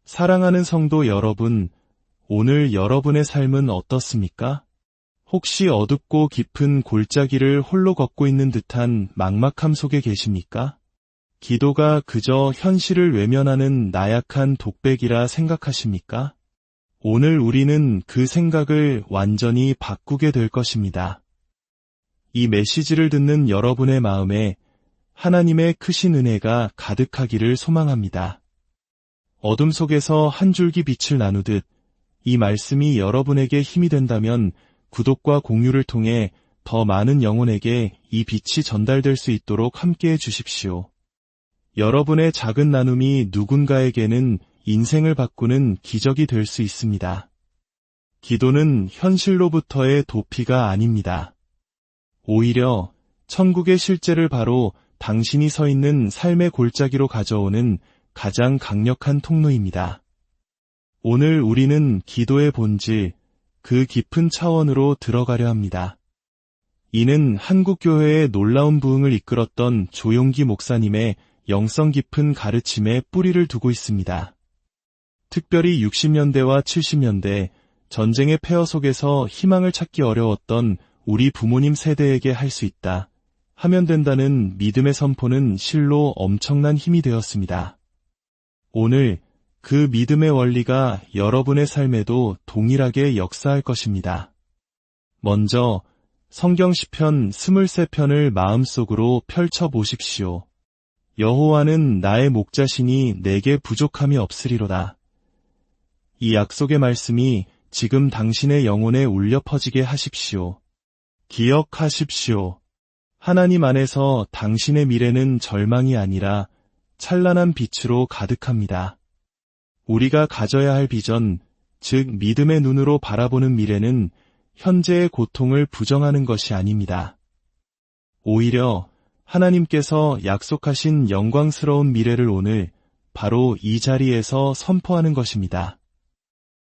사랑하는 성도 여러분, 오늘 여러분의 삶은 어떻습니까? 혹시 어둡고 깊은 골짜기를 홀로 걷고 있는 듯한 막막함 속에 계십니까? 기도가 그저 현실을 외면하는 나약한 독백이라 생각하십니까? 오늘 우리는 그 생각을 완전히 바꾸게 될 것입니다. 이 메시지를 듣는 여러분의 마음에 하나님의 크신 은혜가 가득하기를 소망합니다. 어둠 속에서 한 줄기 빛을 나누듯 이 말씀이 여러분에게 힘이 된다면 구독과 공유를 통해 더 많은 영혼에게 이 빛이 전달될 수 있도록 함께해 주십시오. 여러분의 작은 나눔이 누군가에게는 인생을 바꾸는 기적이 될 수 있습니다. 기도는 현실로부터의 도피가 아닙니다. 오히려 천국의 실제를 바로 당신이 서 있는 삶의 골짜기로 가져오는 가장 강력한 통로입니다. 오늘 우리는 기도의 본질, 그 깊은 차원으로 들어가려 합니다. 이는 한국교회의 놀라운 부흥을 이끌었던 조용기 목사님의 영성 깊은 가르침에 뿌리를 두고 있습니다. 특별히 60년대와 70년대 전쟁의 폐허 속에서 희망을 찾기 어려웠던 우리 부모님 세대에게 할 수 있다 하면 된다는 믿음의 선포는 실로 엄청난 힘이 되었습니다. 오늘 그 믿음의 원리가 여러분의 삶에도 동일하게 역사할 것입니다. 먼저 성경 시편 23편을 마음속으로 펼쳐보십시오. 여호와는 나의 목자시니 내게 부족함이 없으리로다. 이 약속의 말씀이 지금 당신의 영혼에 울려 퍼지게 하십시오. 기억하십시오. 하나님 안에서 당신의 미래는 절망이 아니라 찬란한 빛으로 가득합니다. 우리가 가져야 할 비전, 즉 믿음의 눈으로 바라보는 미래는 현재의 고통을 부정하는 것이 아닙니다. 오히려 하나님께서 약속하신 영광스러운 미래를 오늘 바로 이 자리에서 선포하는 것입니다.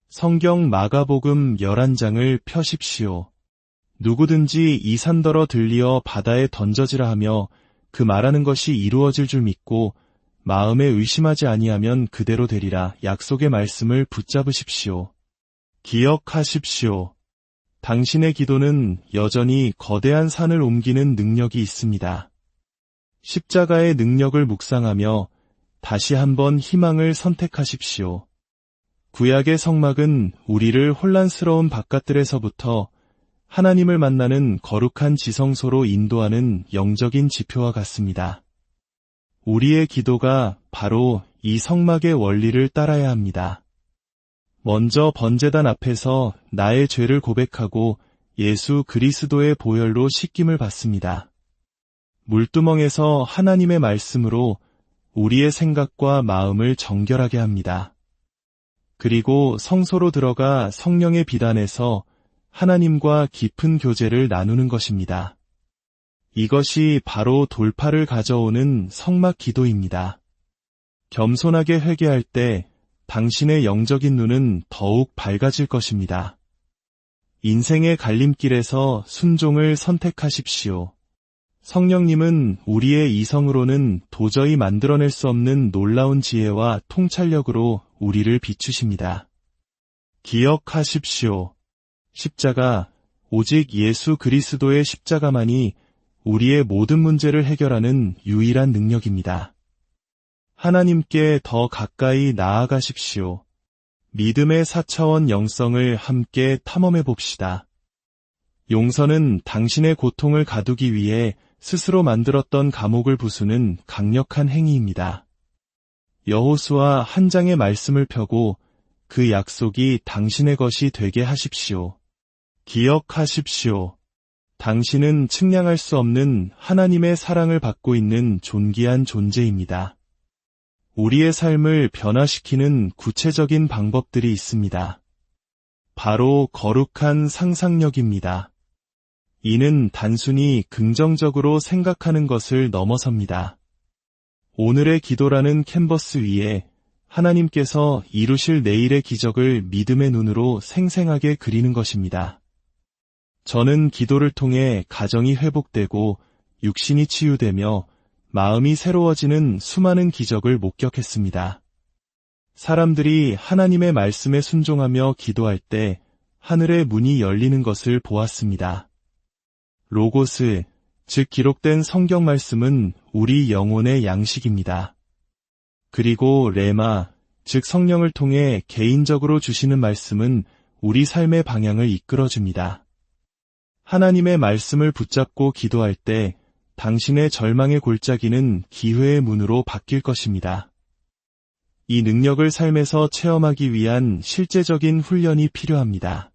성경 마가복음 11장을 펴십시오. 누구든지 이 산더러 들리어 바다에 던져지라 하며 그 말하는 것이 이루어질 줄 믿고 마음에 의심하지 아니하면 그대로 되리라. 약속의 말씀을 붙잡으십시오. 기억하십시오. 당신의 기도는 여전히 거대한 산을 옮기는 능력이 있습니다. 십자가의 능력을 묵상하며 다시 한번 희망을 선택하십시오. 구약의 성막은 우리를 혼란스러운 바깥들에서부터 하나님을 만나는 거룩한 지성소로 인도하는 영적인 지표와 같습니다. 우리의 기도가 바로 이 성막의 원리를 따라야 합니다. 먼저 번제단 앞에서 나의 죄를 고백하고 예수 그리스도의 보혈로 씻김을 받습니다. 물두멍에서 하나님의 말씀으로 우리의 생각과 마음을 정결하게 합니다. 그리고 성소로 들어가 성령의 비단에서 하나님과 깊은 교제를 나누는 것입니다. 이것이 바로 돌파를 가져오는 성막 기도입니다. 겸손하게 회개할 때 당신의 영적인 눈은 더욱 밝아질 것입니다. 인생의 갈림길에서 순종을 선택하십시오. 성령님은 우리의 이성으로는 도저히 만들어낼 수 없는 놀라운 지혜와 통찰력으로 우리를 비추십니다. 기억하십시오. 십자가, 오직 예수 그리스도의 십자가만이 우리의 모든 문제를 해결하는 유일한 능력입니다. 하나님께 더 가까이 나아가십시오. 믿음의 4차원 영성을 함께 탐험해 봅시다. 용서는 당신의 고통을 가두기 위해 스스로 만들었던 감옥을 부수는 강력한 행위입니다. 여호수아 한 장의 말씀을 펴고 그 약속이 당신의 것이 되게 하십시오. 기억하십시오. 당신은 측량할 수 없는 하나님의 사랑을 받고 있는 존귀한 존재입니다. 우리의 삶을 변화시키는 구체적인 방법들이 있습니다. 바로 거룩한 상상력입니다. 이는 단순히 긍정적으로 생각하는 것을 넘어섭니다. 오늘의 기도라는 캔버스 위에 하나님께서 이루실 내일의 기적을 믿음의 눈으로 생생하게 그리는 것입니다. 저는 기도를 통해 가정이 회복되고 육신이 치유되며 마음이 새로워지는 수많은 기적을 목격했습니다. 사람들이 하나님의 말씀에 순종하며 기도할 때 하늘의 문이 열리는 것을 보았습니다. 로고스, 즉 기록된 성경 말씀은 우리 영혼의 양식입니다. 그리고 레마, 즉 성령을 통해 개인적으로 주시는 말씀은 우리 삶의 방향을 이끌어줍니다. 하나님의 말씀을 붙잡고 기도할 때 당신의 절망의 골짜기는 기회의 문으로 바뀔 것입니다. 이 능력을 삶에서 체험하기 위한 실제적인 훈련이 필요합니다.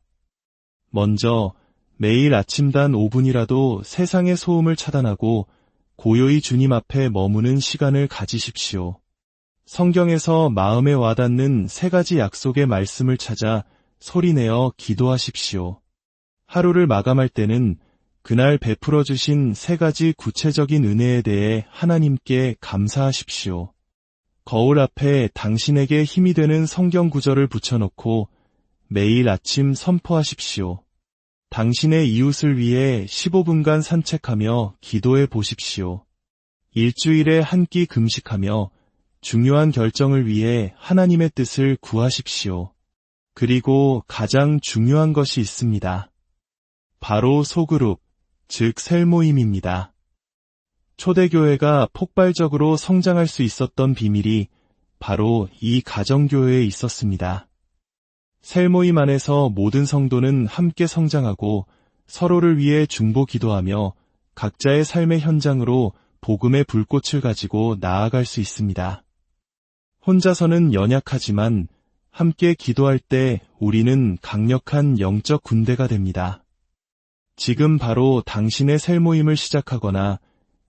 먼저 매일 아침 단 5분이라도 세상의 소음을 차단하고 고요히 주님 앞에 머무는 시간을 가지십시오. 성경에서 마음에 와닿는 3가지 약속의 말씀을 찾아 소리내어 기도하십시오. 하루를 마감할 때는 그날 베풀어 주신 3가지 구체적인 은혜에 대해 하나님께 감사하십시오. 거울 앞에 당신에게 힘이 되는 성경 구절을 붙여놓고 매일 아침 선포하십시오. 당신의 이웃을 위해 15분간 산책하며 기도해 보십시오. 일주일에 한 끼 금식하며 중요한 결정을 위해 하나님의 뜻을 구하십시오. 그리고 가장 중요한 것이 있습니다. 바로 소그룹, 즉 셀모임입니다. 초대교회가 폭발적으로 성장할 수 있었던 비밀이 바로 이 가정교회에 있었습니다. 셀모임 안에서 모든 성도는 함께 성장하고 서로를 위해 중보 기도하며 각자의 삶의 현장으로 복음의 불꽃을 가지고 나아갈 수 있습니다. 혼자서는 연약하지만 함께 기도할 때 우리는 강력한 영적 군대가 됩니다. 지금 바로 당신의 셀모임을 시작하거나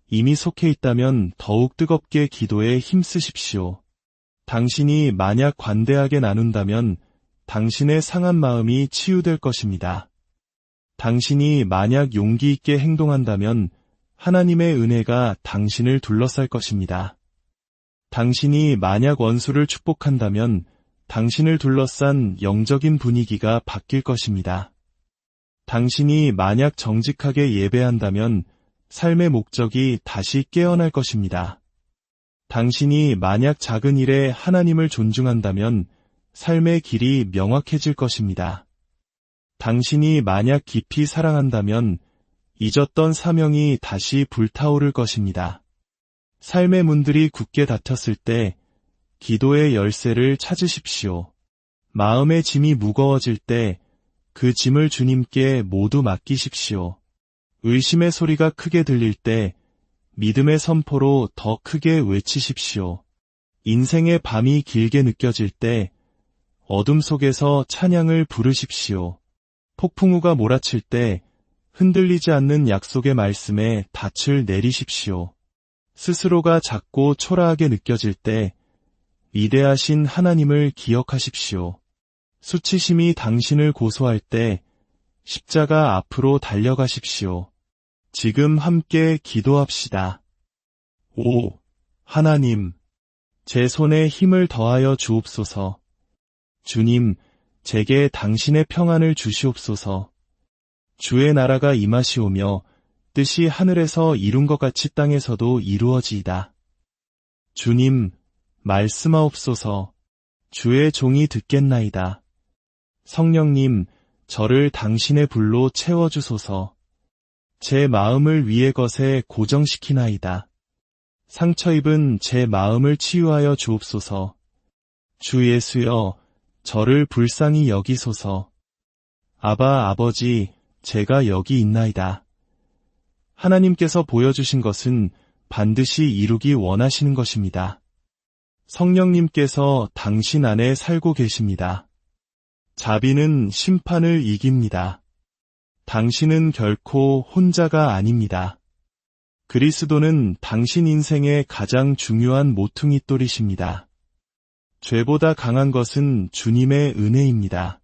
이미 속해 있다면 더욱 뜨겁게 기도에 힘쓰십시오. 당신이 만약 관대하게 나눈다면 당신의 상한 마음이 치유될 것입니다. 당신이 만약 용기 있게 행동한다면 하나님의 은혜가 당신을 둘러쌀 것입니다. 당신이 만약 원수를 축복한다면 당신을 둘러싼 영적인 분위기가 바뀔 것입니다. 당신이 만약 정직하게 예배한다면 삶의 목적이 다시 깨어날 것입니다. 당신이 만약 작은 일에 하나님을 존중한다면 삶의 길이 명확해질 것입니다. 당신이 만약 깊이 사랑한다면 잊었던 사명이 다시 불타오를 것입니다. 삶의 문들이 굳게 닫혔을 때 기도의 열쇠를 찾으십시오. 마음의 짐이 무거워질 때 그 짐을 주님께 모두 맡기십시오. 의심의 소리가 크게 들릴 때 믿음의 선포로 더 크게 외치십시오. 인생의 밤이 길게 느껴질 때 어둠 속에서 찬양을 부르십시오. 폭풍우가 몰아칠 때 흔들리지 않는 약속의 말씀에 닻을 내리십시오. 스스로가 작고 초라하게 느껴질 때 위대하신 하나님을 기억하십시오. 수치심이 당신을 고소할 때 십자가 앞으로 달려가십시오. 지금 함께 기도합시다. 5. 하나님, 제 손에 힘을 더하여 주옵소서. 주님, 제게 당신의 평안을 주시옵소서. 주의 나라가 임하시오며 뜻이 하늘에서 이룬 것 같이 땅에서도 이루어지이다. 주님, 말씀하옵소서. 주의 종이 듣겠나이다. 성령님, 저를 당신의 불로 채워주소서. 제 마음을 위의 것에 고정시키나이다. 상처 입은 제 마음을 치유하여 주옵소서. 주 예수여, 저를 불쌍히 여기소서. 아바 아버지, 제가 여기 있나이다. 하나님께서 보여주신 것은 반드시 이루기 원하시는 것입니다. 성령님께서 당신 안에 살고 계십니다. 자비는 심판을 이깁니다. 당신은 결코 혼자가 아닙니다. 그리스도는 당신 인생의 가장 중요한 모퉁이 돌이십니다. 죄보다 강한 것은 주님의 은혜입니다.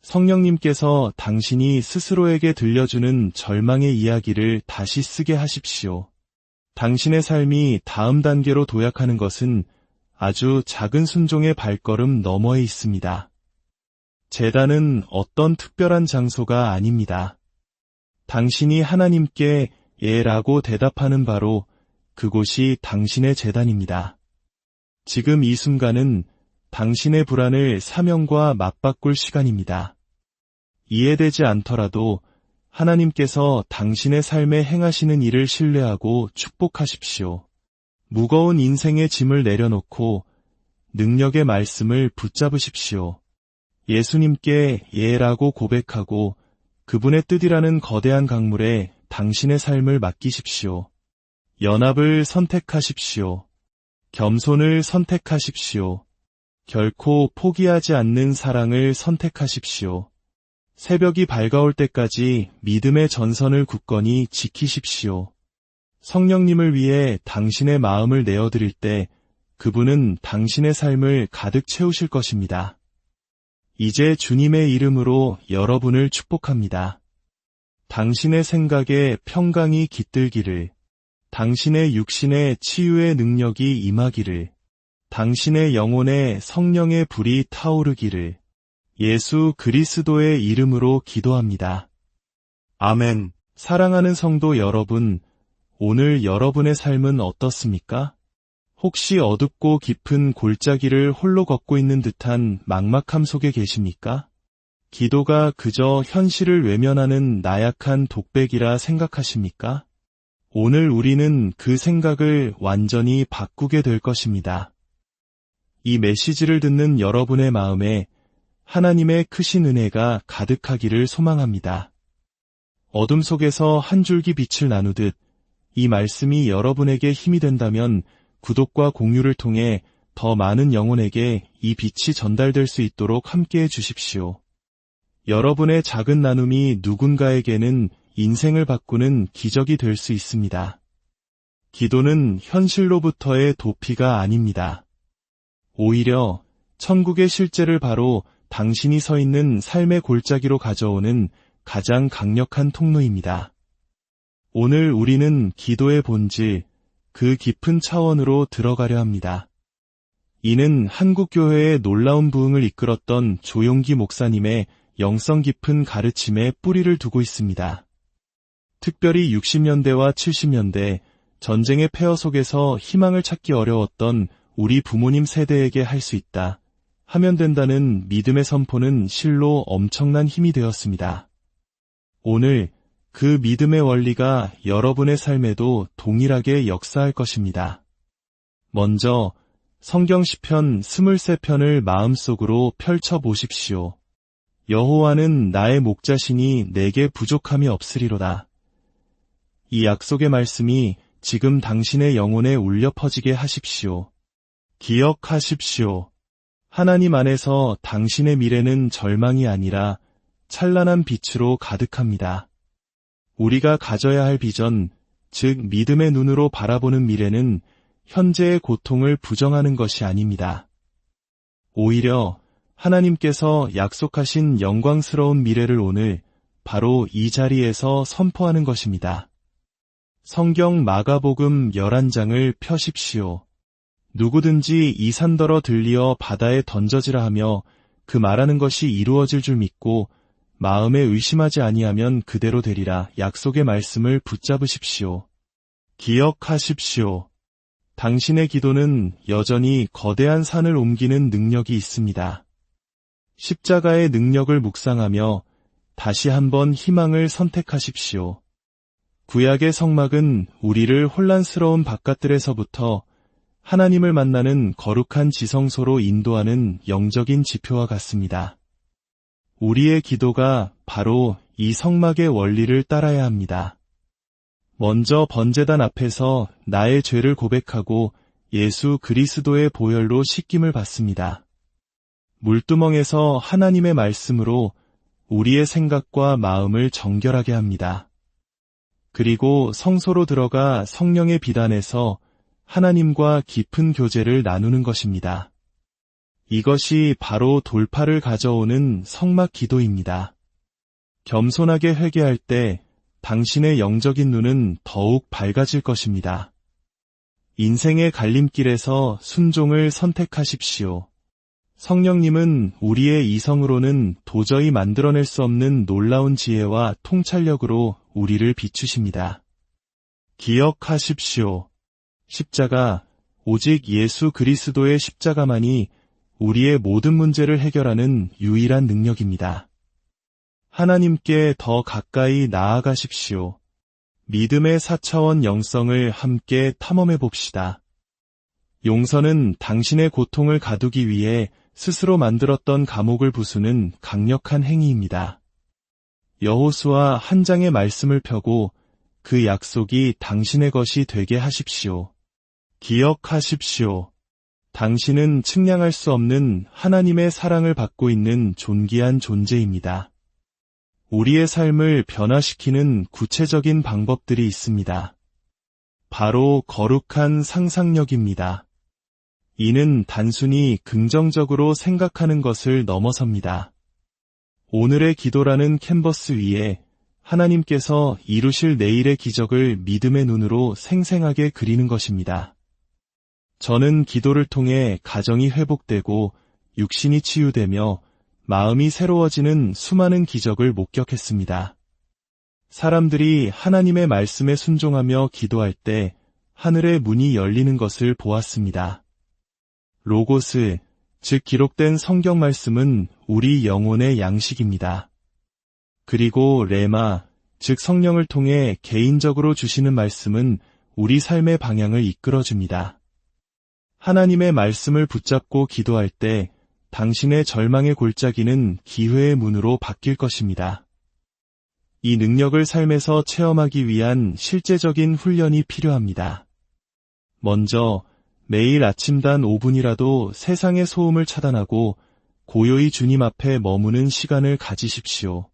성령님께서 당신이 스스로에게 들려주는 절망의 이야기를 다시 쓰게 하십시오. 당신의 삶이 다음 단계로 도약하는 것은 아주 작은 순종의 발걸음 너머에 있습니다. 제단은 어떤 특별한 장소가 아닙니다. 당신이 하나님께 예라고 대답하는 바로 그곳이 당신의 제단입니다. 지금 이 순간은 당신의 불안을 사명과 맞바꿀 시간입니다. 이해되지 않더라도 하나님께서 당신의 삶에 행하시는 일을 신뢰하고 축복하십시오. 무거운 인생의 짐을 내려놓고 능력의 말씀을 붙잡으십시오. 예수님께 예라고 고백하고 그분의 뜻이라는 거대한 강물에 당신의 삶을 맡기십시오. 연합을 선택하십시오. 겸손을 선택하십시오. 결코 포기하지 않는 사랑을 선택하십시오. 새벽이 밝아올 때까지 믿음의 전선을 굳건히 지키십시오. 성령님을 위해 당신의 마음을 내어드릴 때 그분은 당신의 삶을 가득 채우실 것입니다. 이제 주님의 이름으로 여러분을 축복합니다. 당신의 생각에 평강이 깃들기를, 당신의 육신의 치유의 능력이 임하기를, 당신의 영혼에 성령의 불이 타오르기를 예수 그리스도의 이름으로 기도합니다. 아멘. 사랑하는 성도 여러분, 오늘 여러분의 삶은 어떻습니까? 혹시 어둡고 깊은 골짜기를 홀로 걷고 있는 듯한 막막함 속에 계십니까? 기도가 그저 현실을 외면하는 나약한 독백이라 생각하십니까? 오늘 우리는 그 생각을 완전히 바꾸게 될 것입니다. 이 메시지를 듣는 여러분의 마음에 하나님의 크신 은혜가 가득하기를 소망합니다. 어둠 속에서 한 줄기 빛을 나누듯 이 말씀이 여러분에게 힘이 된다면 구독과 공유를 통해 더 많은 영혼에게 이 빛이 전달될 수 있도록 함께해 주십시오. 여러분의 작은 나눔이 누군가에게는 인생을 바꾸는 기적이 될 수 있습니다. 기도는 현실로부터의 도피가 아닙니다. 오히려 천국의 실제를 바로 당신이 서 있는 삶의 골짜기로 가져오는 가장 강력한 통로입니다. 오늘 우리는 기도의 본질, 그 깊은 차원으로 들어가려 합니다. 이는 한국교회의 놀라운 부흥을 이끌었던 조용기 목사님의 영성 깊은 가르침에 뿌리를 두고 있습니다. 특별히 60년대와 70년대 전쟁의 폐허 속에서 희망을 찾기 어려웠던 우리 부모님 세대에게 할 수 있다 하면 된다는 믿음의 선포는 실로 엄청난 힘이 되었습니다. 오늘 그 믿음의 원리가 여러분의 삶에도 동일하게 역사할 것입니다. 먼저 성경 시편 23편을 마음속으로 펼쳐보십시오. 여호와는 나의 목자시니 내게 부족함이 없으리로다. 이 약속의 말씀이 지금 당신의 영혼에 울려 퍼지게 하십시오. 기억하십시오. 하나님 안에서 당신의 미래는 절망이 아니라 찬란한 빛으로 가득합니다. 우리가 가져야 할 비전, 즉 믿음의 눈으로 바라보는 미래는 현재의 고통을 부정하는 것이 아닙니다. 오히려 하나님께서 약속하신 영광스러운 미래를 오늘 바로 이 자리에서 선포하는 것입니다. 성경 마가복음 11장을 펴십시오. 누구든지 이 산더러 들리어 바다에 던져지라 하며 그 말하는 것이 이루어질 줄 믿고 마음에 의심하지 아니하면 그대로 되리라. 약속의 말씀을 붙잡으십시오. 기억하십시오. 당신의 기도는 여전히 거대한 산을 옮기는 능력이 있습니다. 십자가의 능력을 묵상하며 다시 한번 희망을 선택하십시오. 구약의 성막은 우리를 혼란스러운 바깥들에서부터 하나님을 만나는 거룩한 지성소로 인도하는 영적인 지표와 같습니다. 우리의 기도가 바로 이 성막의 원리를 따라야 합니다. 먼저 번제단 앞에서 나의 죄를 고백하고 예수 그리스도의 보혈로 씻김을 받습니다. 물두멍에서 하나님의 말씀으로 우리의 생각과 마음을 정결하게 합니다. 그리고 성소로 들어가 성령의 비단에서 하나님과 깊은 교제를 나누는 것입니다. 이것이 바로 돌파를 가져오는 성막 기도입니다. 겸손하게 회개할 때 당신의 영적인 눈은 더욱 밝아질 것입니다. 인생의 갈림길에서 순종을 선택하십시오. 성령님은 우리의 이성으로는 도저히 만들어낼 수 없는 놀라운 지혜와 통찰력으로 우리를 비추십니다. 기억하십시오. 십자가, 오직 예수 그리스도의 십자가만이 우리의 모든 문제를 해결하는 유일한 능력입니다. 하나님께 더 가까이 나아가십시오. 믿음의 4차원 영성을 함께 탐험해 봅시다. 용서는 당신의 고통을 가두기 위해 스스로 만들었던 감옥을 부수는 강력한 행위입니다. 여호수아 한 장의 말씀을 펴고 그 약속이 당신의 것이 되게 하십시오. 기억하십시오. 당신은 측량할 수 없는 하나님의 사랑을 받고 있는 존귀한 존재입니다. 우리의 삶을 변화시키는 구체적인 방법들이 있습니다. 바로 거룩한 상상력입니다. 이는 단순히 긍정적으로 생각하는 것을 넘어섭니다. 오늘의 기도라는 캔버스 위에 하나님께서 이루실 내일의 기적을 믿음의 눈으로 생생하게 그리는 것입니다. 저는 기도를 통해 가정이 회복되고 육신이 치유되며 마음이 새로워지는 수많은 기적을 목격했습니다. 사람들이 하나님의 말씀에 순종하며 기도할 때 하늘의 문이 열리는 것을 보았습니다. 로고스, 즉 기록된 성경 말씀은 우리 영혼의 양식입니다. 그리고 레마, 즉 성령을 통해 개인적으로 주시는 말씀은 우리 삶의 방향을 이끌어줍니다. 하나님의 말씀을 붙잡고 기도할 때 당신의 절망의 골짜기는 기회의 문으로 바뀔 것입니다. 이 능력을 삶에서 체험하기 위한 실제적인 훈련이 필요합니다. 먼저 매일 아침 단 5분이라도 세상의 소음을 차단하고 고요히 주님 앞에 머무는 시간을 가지십시오.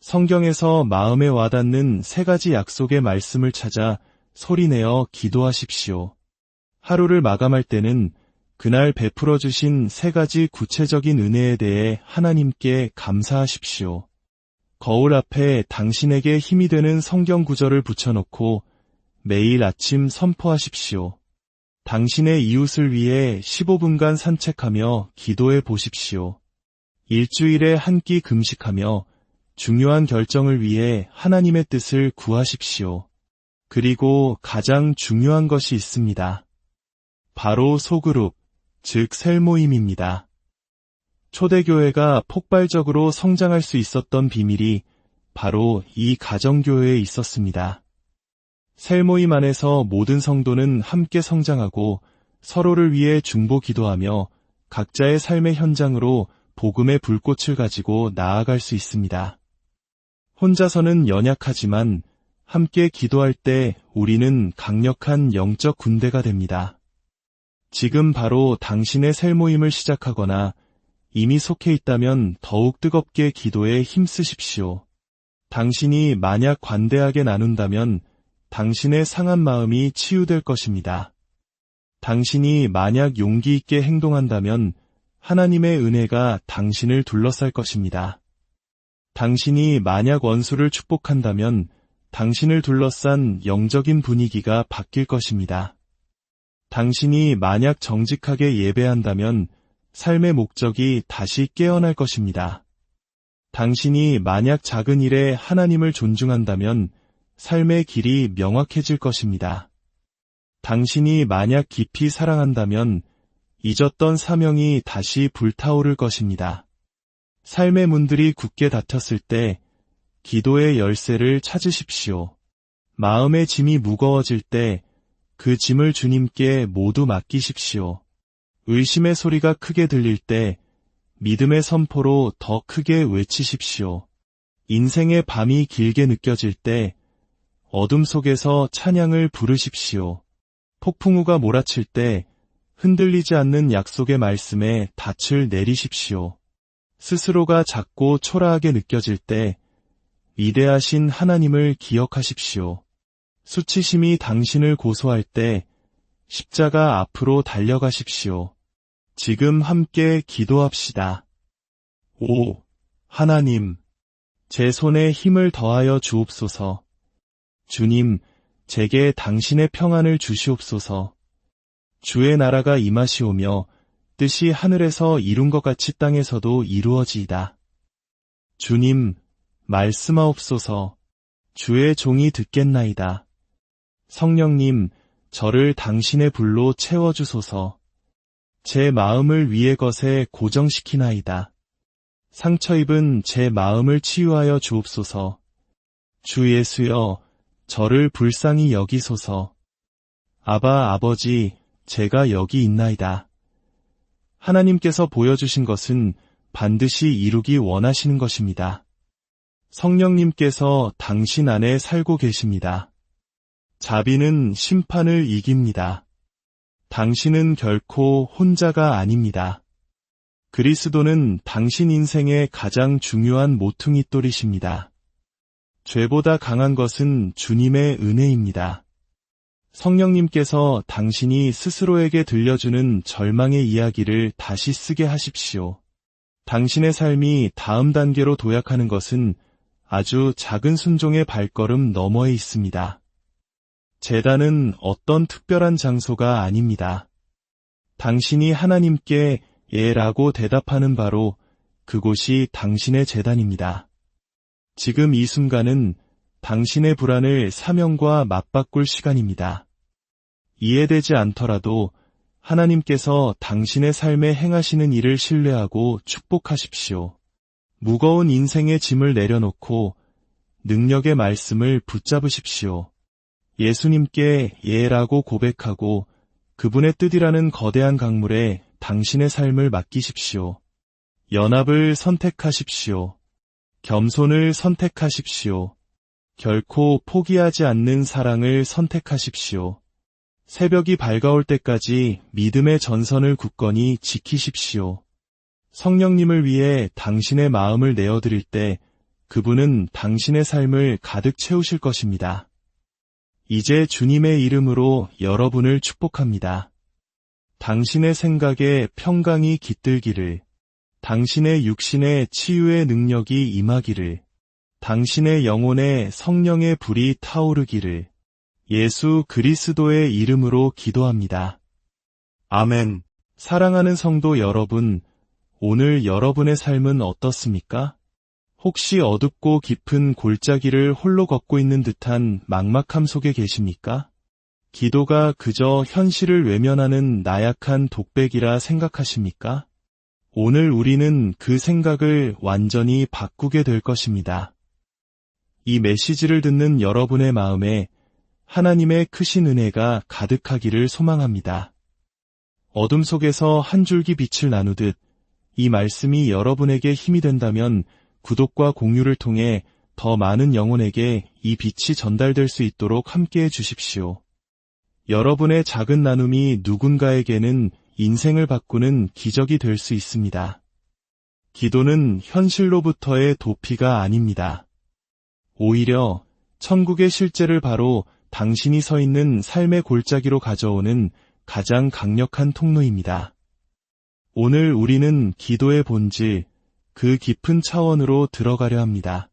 성경에서 마음에 와닿는 3가지 약속의 말씀을 찾아 소리내어 기도하십시오. 하루를 마감할 때는 그날 베풀어 주신 3가지 구체적인 은혜에 대해 하나님께 감사하십시오. 거울 앞에 당신에게 힘이 되는 성경 구절을 붙여놓고 매일 아침 선포하십시오. 당신의 이웃을 위해 15분간 산책하며 기도해 보십시오. 일주일에 한 끼 금식하며 중요한 결정을 위해 하나님의 뜻을 구하십시오. 그리고 가장 중요한 것이 있습니다. 바로 소그룹, 즉 셀모임입니다. 초대교회가 폭발적으로 성장할 수 있었던 비밀이 바로 이 가정교회에 있었습니다. 셀모임 안에서 모든 성도는 함께 성장하고 서로를 위해 중보 기도하며 각자의 삶의 현장으로 복음의 불꽃을 가지고 나아갈 수 있습니다. 혼자서는 연약하지만 함께 기도할 때 우리는 강력한 영적 군대가 됩니다. 지금 바로 당신의 셀모임을 시작하거나 이미 속해 있다면 더욱 뜨겁게 기도에 힘쓰십시오. 당신이 만약 관대하게 나눈다면 당신의 상한 마음이 치유될 것입니다. 당신이 만약 용기 있게 행동한다면 하나님의 은혜가 당신을 둘러쌀 것입니다. 당신이 만약 원수를 축복한다면 당신을 둘러싼 영적인 분위기가 바뀔 것입니다. 당신이 만약 정직하게 예배한다면 삶의 목적이 다시 깨어날 것입니다. 당신이 만약 작은 일에 하나님을 존중한다면 삶의 길이 명확해질 것입니다. 당신이 만약 깊이 사랑한다면 잊었던 사명이 다시 불타오를 것입니다. 삶의 문들이 굳게 닫혔을 때 기도의 열쇠를 찾으십시오. 마음의 짐이 무거워질 때 그 짐을 주님께 모두 맡기십시오. 의심의 소리가 크게 들릴 때 믿음의 선포로 더 크게 외치십시오. 인생의 밤이 길게 느껴질 때 어둠 속에서 찬양을 부르십시오. 폭풍우가 몰아칠 때 흔들리지 않는 약속의 말씀에 닻을 내리십시오. 스스로가 작고 초라하게 느껴질 때 위대하신 하나님을 기억하십시오. 수치심이 당신을 고소할 때 십자가 앞으로 달려가십시오. 지금 함께 기도합시다. 5. 하나님, 제 손에 힘을 더하여 주옵소서. 주님, 제게 당신의 평안을 주시옵소서. 주의 나라가 임하시오며 뜻이 하늘에서 이룬 것 같이 땅에서도 이루어지이다. 주님, 말씀하옵소서. 주의 종이 듣겠나이다. 성령님, 저를 당신의 불로 채워주소서. 제 마음을 위의 것에 고정시키나이다. 상처 입은 제 마음을 치유하여 주옵소서. 주 예수여, 저를 불쌍히 여기소서. 아바 아버지, 제가 여기 있나이다. 하나님께서 보여주신 것은 반드시 이루기 원하시는 것입니다. 성령님께서 당신 안에 살고 계십니다. 자비는 심판을 이깁니다. 당신은 결코 혼자가 아닙니다. 그리스도는 당신 인생의 가장 중요한 모퉁이 돌이십니다. 죄보다 강한 것은 주님의 은혜입니다. 성령님께서 당신이 스스로에게 들려주는 절망의 이야기를 다시 쓰게 하십시오. 당신의 삶이 다음 단계로 도약하는 것은 아주 작은 순종의 발걸음 너머에 있습니다. 제단은 어떤 특별한 장소가 아닙니다. 당신이 하나님께 예라고 대답하는 바로 그곳이 당신의 제단입니다. 지금 이 순간은 당신의 불안을 사명과 맞바꿀 시간입니다. 이해되지 않더라도 하나님께서 당신의 삶에 행하시는 일을 신뢰하고 축복하십시오. 무거운 인생의 짐을 내려놓고 능력의 말씀을 붙잡으십시오. 예수님께 예라고 고백하고 그분의 뜻이라는 거대한 강물에 당신의 삶을 맡기십시오. 연합을 선택하십시오. 겸손을 선택하십시오. 결코 포기하지 않는 사랑을 선택하십시오. 새벽이 밝아올 때까지 믿음의 전선을 굳건히 지키십시오. 성령님을 위해 당신의 마음을 내어드릴 때 그분은 당신의 삶을 가득 채우실 것입니다. 이제 주님의 이름으로 여러분을 축복합니다. 당신의 생각에 평강이 깃들기를, 당신의 육신의 치유의 능력이 임하기를, 당신의 영혼에 성령의 불이 타오르기를 예수 그리스도의 이름으로 기도합니다. 아멘. 사랑하는 성도 여러분, 오늘 여러분의 삶은 어떻습니까? 혹시 어둡고 깊은 골짜기를 홀로 걷고 있는 듯한 막막함 속에 계십니까? 기도가 그저 현실을 외면하는 나약한 독백이라 생각하십니까? 오늘 우리는 그 생각을 완전히 바꾸게 될 것입니다. 이 메시지를 듣는 여러분의 마음에 하나님의 크신 은혜가 가득하기를 소망합니다. 어둠 속에서 한 줄기 빛을 나누듯 이 말씀이 여러분에게 힘이 된다면 구독과 공유를 통해 더 많은 영혼에게 이 빛이 전달될 수 있도록 함께해 주십시오. 여러분의 작은 나눔이 누군가에게는 인생을 바꾸는 기적이 될 수 있습니다. 기도는 현실로부터의 도피가 아닙니다. 오히려 천국의 실제를 바로 당신이 서 있는 삶의 골짜기로 가져오는 가장 강력한 통로입니다. 오늘 우리는 기도의 본질, 그 깊은 차원으로 들어가려 합니다.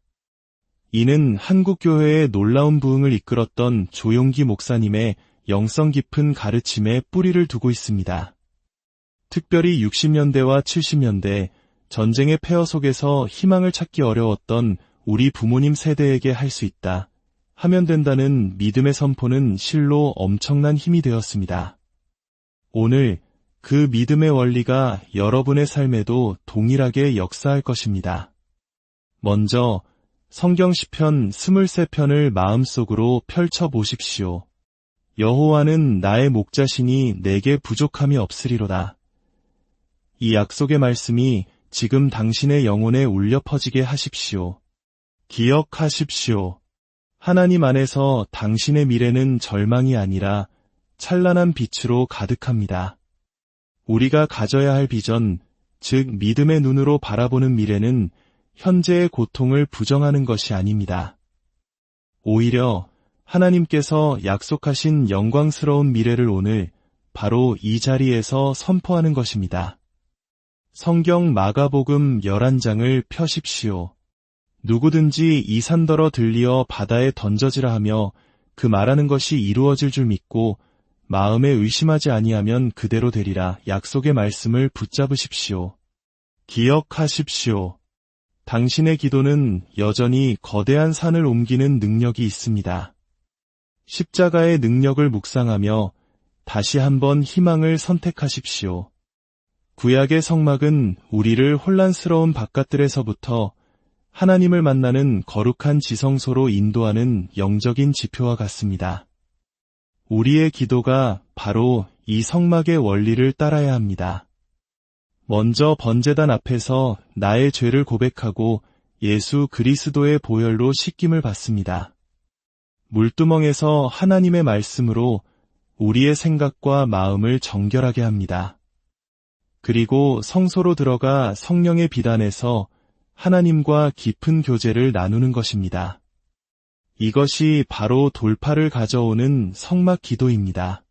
이는 한국교회의 놀라운 부흥을 이끌었던 조용기 목사님의 영성 깊은 가르침에 뿌리를 두고 있습니다. 특별히 60년대와 70년대 전쟁의 폐허 속에서 희망을 찾기 어려웠던 우리 부모님 세대에게 할 수 있다 하면 된다는 믿음의 선포는 실로 엄청난 힘이 되었습니다. 오늘 그 믿음의 원리가 여러분의 삶에도 동일하게 역사할 것입니다. 먼저 성경 시편 23편을 마음속으로 펼쳐보십시오. 여호와는 나의 목자시니 내게 부족함이 없으리로다. 이 약속의 말씀이 지금 당신의 영혼에 울려 퍼지게 하십시오. 기억하십시오. 하나님 안에서 당신의 미래는 절망이 아니라 찬란한 빛으로 가득합니다. 우리가 가져야 할 비전, 즉 믿음의 눈으로 바라보는 미래는 현재의 고통을 부정하는 것이 아닙니다. 오히려 하나님께서 약속하신 영광스러운 미래를 오늘 바로 이 자리에서 선포하는 것입니다. 성경 마가복음 11장을 펴십시오. 누구든지 이 산더러 들리어 바다에 던져지라 하며 그 말하는 것이 이루어질 줄 믿고 마음에 의심하지 아니하면 그대로 되리라. 약속의 말씀을 붙잡으십시오. 기억하십시오. 당신의 기도는 여전히 거대한 산을 옮기는 능력이 있습니다. 십자가의 능력을 묵상하며 다시 한번 희망을 선택하십시오. 구약의 성막은 우리를 혼란스러운 바깥들에서부터 하나님을 만나는 거룩한 지성소로 인도하는 영적인 지표와 같습니다. 우리의 기도가 바로 이 성막의 원리를 따라야 합니다. 먼저 번제단 앞에서 나의 죄를 고백하고 예수 그리스도의 보혈로 씻김을 받습니다. 물두멍에서 하나님의 말씀으로 우리의 생각과 마음을 정결하게 합니다. 그리고 성소로 들어가 성령의 비단에서 하나님과 깊은 교제를 나누는 것입니다. 이것이 바로 돌파를 가져오는 성막 기도입니다.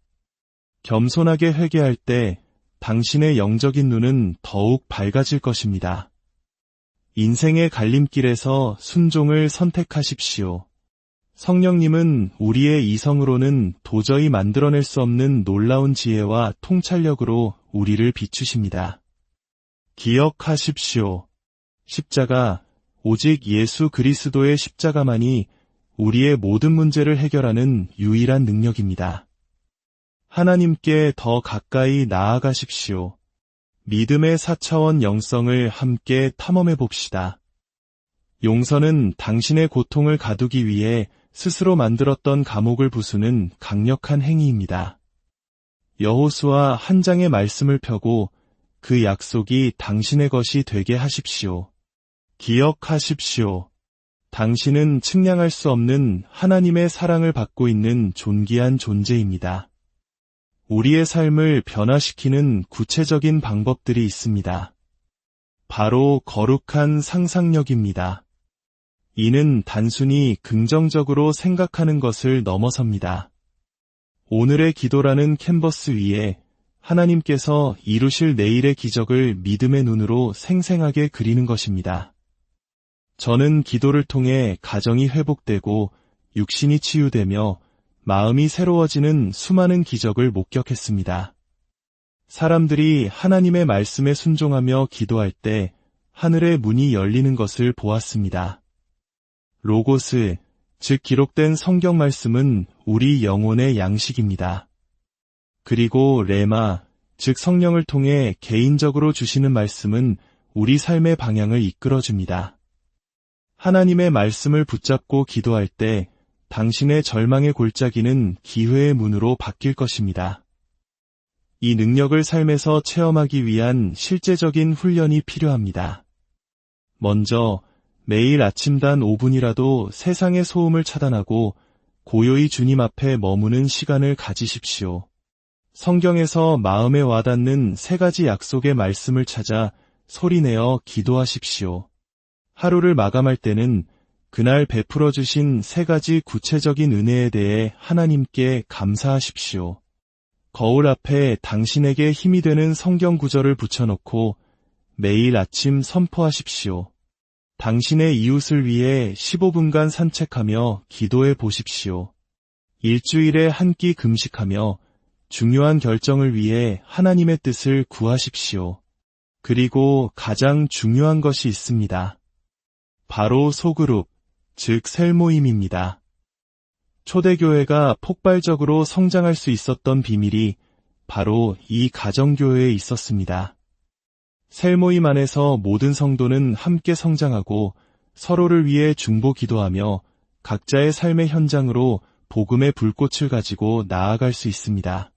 겸손하게 회개할 때 당신의 영적인 눈은 더욱 밝아질 것입니다. 인생의 갈림길에서 순종을 선택하십시오. 성령님은 우리의 이성으로는 도저히 만들어낼 수 없는 놀라운 지혜와 통찰력으로 우리를 비추십니다. 기억하십시오. 십자가, 오직 예수 그리스도의 십자가만이 우리의 모든 문제를 해결하는 유일한 능력입니다. 하나님께 더 가까이 나아가십시오. 믿음의 4차원 영성을 함께 탐험해 봅시다. 용서는 당신의 고통을 가두기 위해 스스로 만들었던 감옥을 부수는 강력한 행위입니다. 여호수아 한 장의 말씀을 펴고 그 약속이 당신의 것이 되게 하십시오. 기억하십시오. 당신은 측량할 수 없는 하나님의 사랑을 받고 있는 존귀한 존재입니다. 우리의 삶을 변화시키는 구체적인 방법들이 있습니다. 바로 거룩한 상상력입니다. 이는 단순히 긍정적으로 생각하는 것을 넘어섭니다. 오늘의 기도라는 캔버스 위에 하나님께서 이루실 내일의 기적을 믿음의 눈으로 생생하게 그리는 것입니다. 저는 기도를 통해 가정이 회복되고 육신이 치유되며 마음이 새로워지는 수많은 기적을 목격했습니다. 사람들이 하나님의 말씀에 순종하며 기도할 때 하늘의 문이 열리는 것을 보았습니다. 로고스, 즉 기록된 성경 말씀은 우리 영혼의 양식입니다. 그리고 레마, 즉 성령을 통해 개인적으로 주시는 말씀은 우리 삶의 방향을 이끌어줍니다. 하나님의 말씀을 붙잡고 기도할 때 당신의 절망의 골짜기는 기회의 문으로 바뀔 것입니다. 이 능력을 삶에서 체험하기 위한 실제적인 훈련이 필요합니다. 먼저 매일 아침 단 5분이라도 세상의 소음을 차단하고 고요히 주님 앞에 머무는 시간을 가지십시오. 성경에서 마음에 와닿는 3가지 약속의 말씀을 찾아 소리내어 기도하십시오. 하루를 마감할 때는 그날 베풀어 주신 3가지 구체적인 은혜에 대해 하나님께 감사하십시오. 거울 앞에 당신에게 힘이 되는 성경 구절을 붙여놓고 매일 아침 선포하십시오. 당신의 이웃을 위해 15분간 산책하며 기도해 보십시오. 일주일에 한 끼 금식하며 중요한 결정을 위해 하나님의 뜻을 구하십시오. 그리고 가장 중요한 것이 있습니다. 바로 소그룹, 즉 셀모임입니다. 초대교회가 폭발적으로 성장할 수 있었던 비밀이 바로 이 가정교회에 있었습니다. 셀모임 안에서 모든 성도는 함께 성장하고 서로를 위해 중보 기도하며 각자의 삶의 현장으로 복음의 불꽃을 가지고 나아갈 수 있습니다.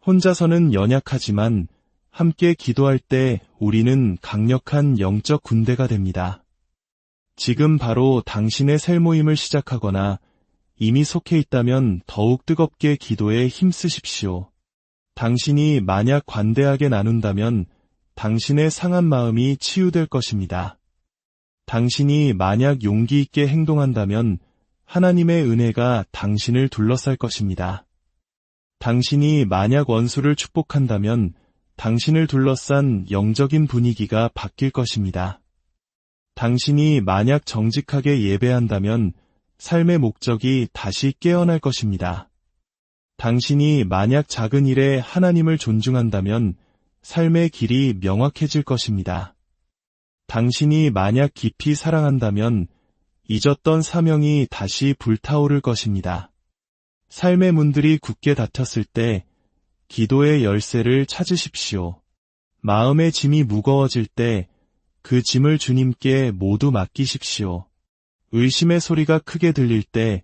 혼자서는 연약하지만 함께 기도할 때 우리는 강력한 영적 군대가 됩니다. 지금 바로 당신의 셀모임을 시작하거나 이미 속해 있다면 더욱 뜨겁게 기도에 힘쓰십시오. 당신이 만약 관대하게 나눈다면 당신의 상한 마음이 치유될 것입니다. 당신이 만약 용기 있게 행동한다면 하나님의 은혜가 당신을 둘러쌀 것입니다. 당신이 만약 원수를 축복한다면 당신을 둘러싼 영적인 분위기가 바뀔 것입니다. 당신이 만약 정직하게 예배한다면 삶의 목적이 다시 깨어날 것입니다. 당신이 만약 작은 일에 하나님을 존중한다면 삶의 길이 명확해질 것입니다. 당신이 만약 깊이 사랑한다면 잊었던 사명이 다시 불타오를 것입니다. 삶의 문들이 굳게 닫혔을 때 기도의 열쇠를 찾으십시오. 마음의 짐이 무거워질 때 그 짐을 주님께 모두 맡기십시오. 의심의 소리가 크게 들릴 때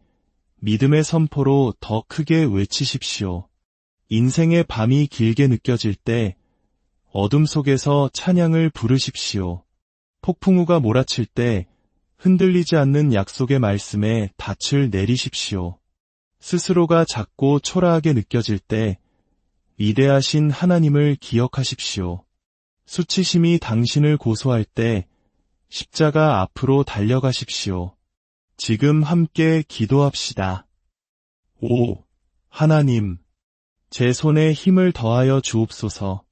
믿음의 선포로 더 크게 외치십시오. 인생의 밤이 길게 느껴질 때 어둠 속에서 찬양을 부르십시오. 폭풍우가 몰아칠 때 흔들리지 않는 약속의 말씀에 닻을 내리십시오. 스스로가 작고 초라하게 느껴질 때 위대하신 하나님을 기억하십시오. 수치심이 당신을 고소할 때 십자가 앞으로 달려가십시오. 지금 함께 기도합시다. 5. 하나님, 제 손에 힘을 더하여 주옵소서.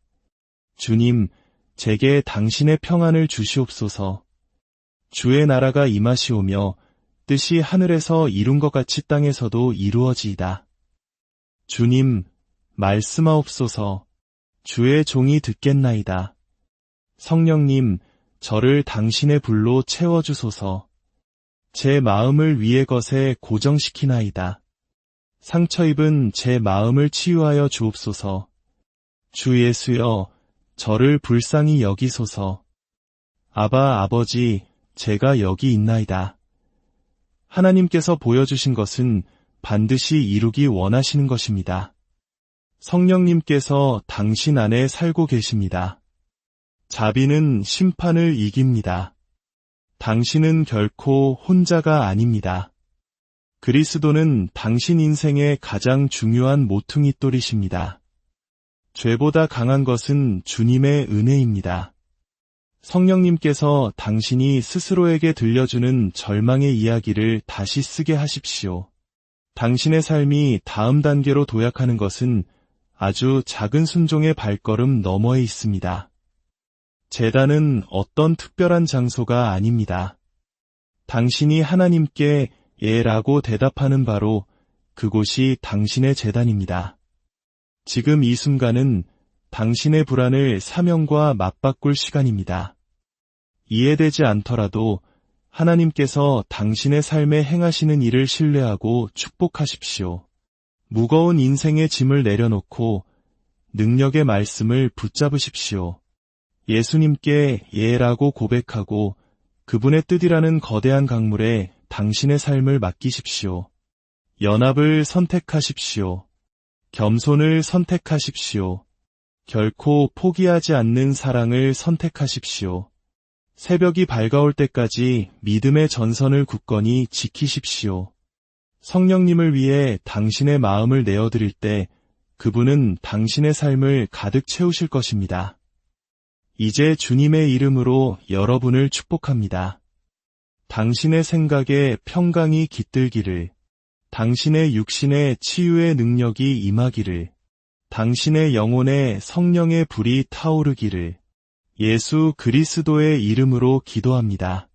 주님, 제게 당신의 평안을 주시옵소서. 주의 나라가 임하시오며 뜻이 하늘에서 이룬 것 같이 땅에서도 이루어지이다. 주님, 말씀하옵소서. 주의 종이 듣겠나이다. 성령님, 저를 당신의 불로 채워주소서. 제 마음을 위의 것에 고정시키나이다. 상처 입은 제 마음을 치유하여 주옵소서. 주 예수여, 저를 불쌍히 여기소서. 아바 아버지, 제가 여기 있나이다. 하나님께서 보여주신 것은 반드시 이루기 원하시는 것입니다. 성령님께서 당신 안에 살고 계십니다. 자비는 심판을 이깁니다. 당신은 결코 혼자가 아닙니다. 그리스도는 당신 인생의 가장 중요한 모퉁이돌이십니다. 죄보다 강한 것은 주님의 은혜입니다. 성령님께서 당신이 스스로에게 들려주는 절망의 이야기를 다시 쓰게 하십시오. 당신의 삶이 다음 단계로 도약하는 것은 아주 작은 순종의 발걸음 너머에 있습니다. 제단은 어떤 특별한 장소가 아닙니다. 당신이 하나님께 예라고 대답하는 바로 그곳이 당신의 제단입니다. 지금 이 순간은 당신의 불안을 사명과 맞바꿀 시간입니다. 이해되지 않더라도 하나님께서 당신의 삶에 행하시는 일을 신뢰하고 축복하십시오. 무거운 인생의 짐을 내려놓고 능력의 말씀을 붙잡으십시오. 예수님께 예라고 고백하고 그분의 뜻이라는 거대한 강물에 당신의 삶을 맡기십시오. 연합을 선택하십시오. 겸손을 선택하십시오. 결코 포기하지 않는 사랑을 선택하십시오. 새벽이 밝아올 때까지 믿음의 전선을 굳건히 지키십시오. 성령님을 위해 당신의 마음을 내어드릴 때 그분은 당신의 삶을 가득 채우실 것입니다. 이제 주님의 이름으로 여러분을 축복합니다. 당신의 생각에 평강이 깃들기를, 당신의 육신에 치유의 능력이 임하기를, 당신의 영혼에 성령의 불이 타오르기를 예수 그리스도의 이름으로 기도합니다.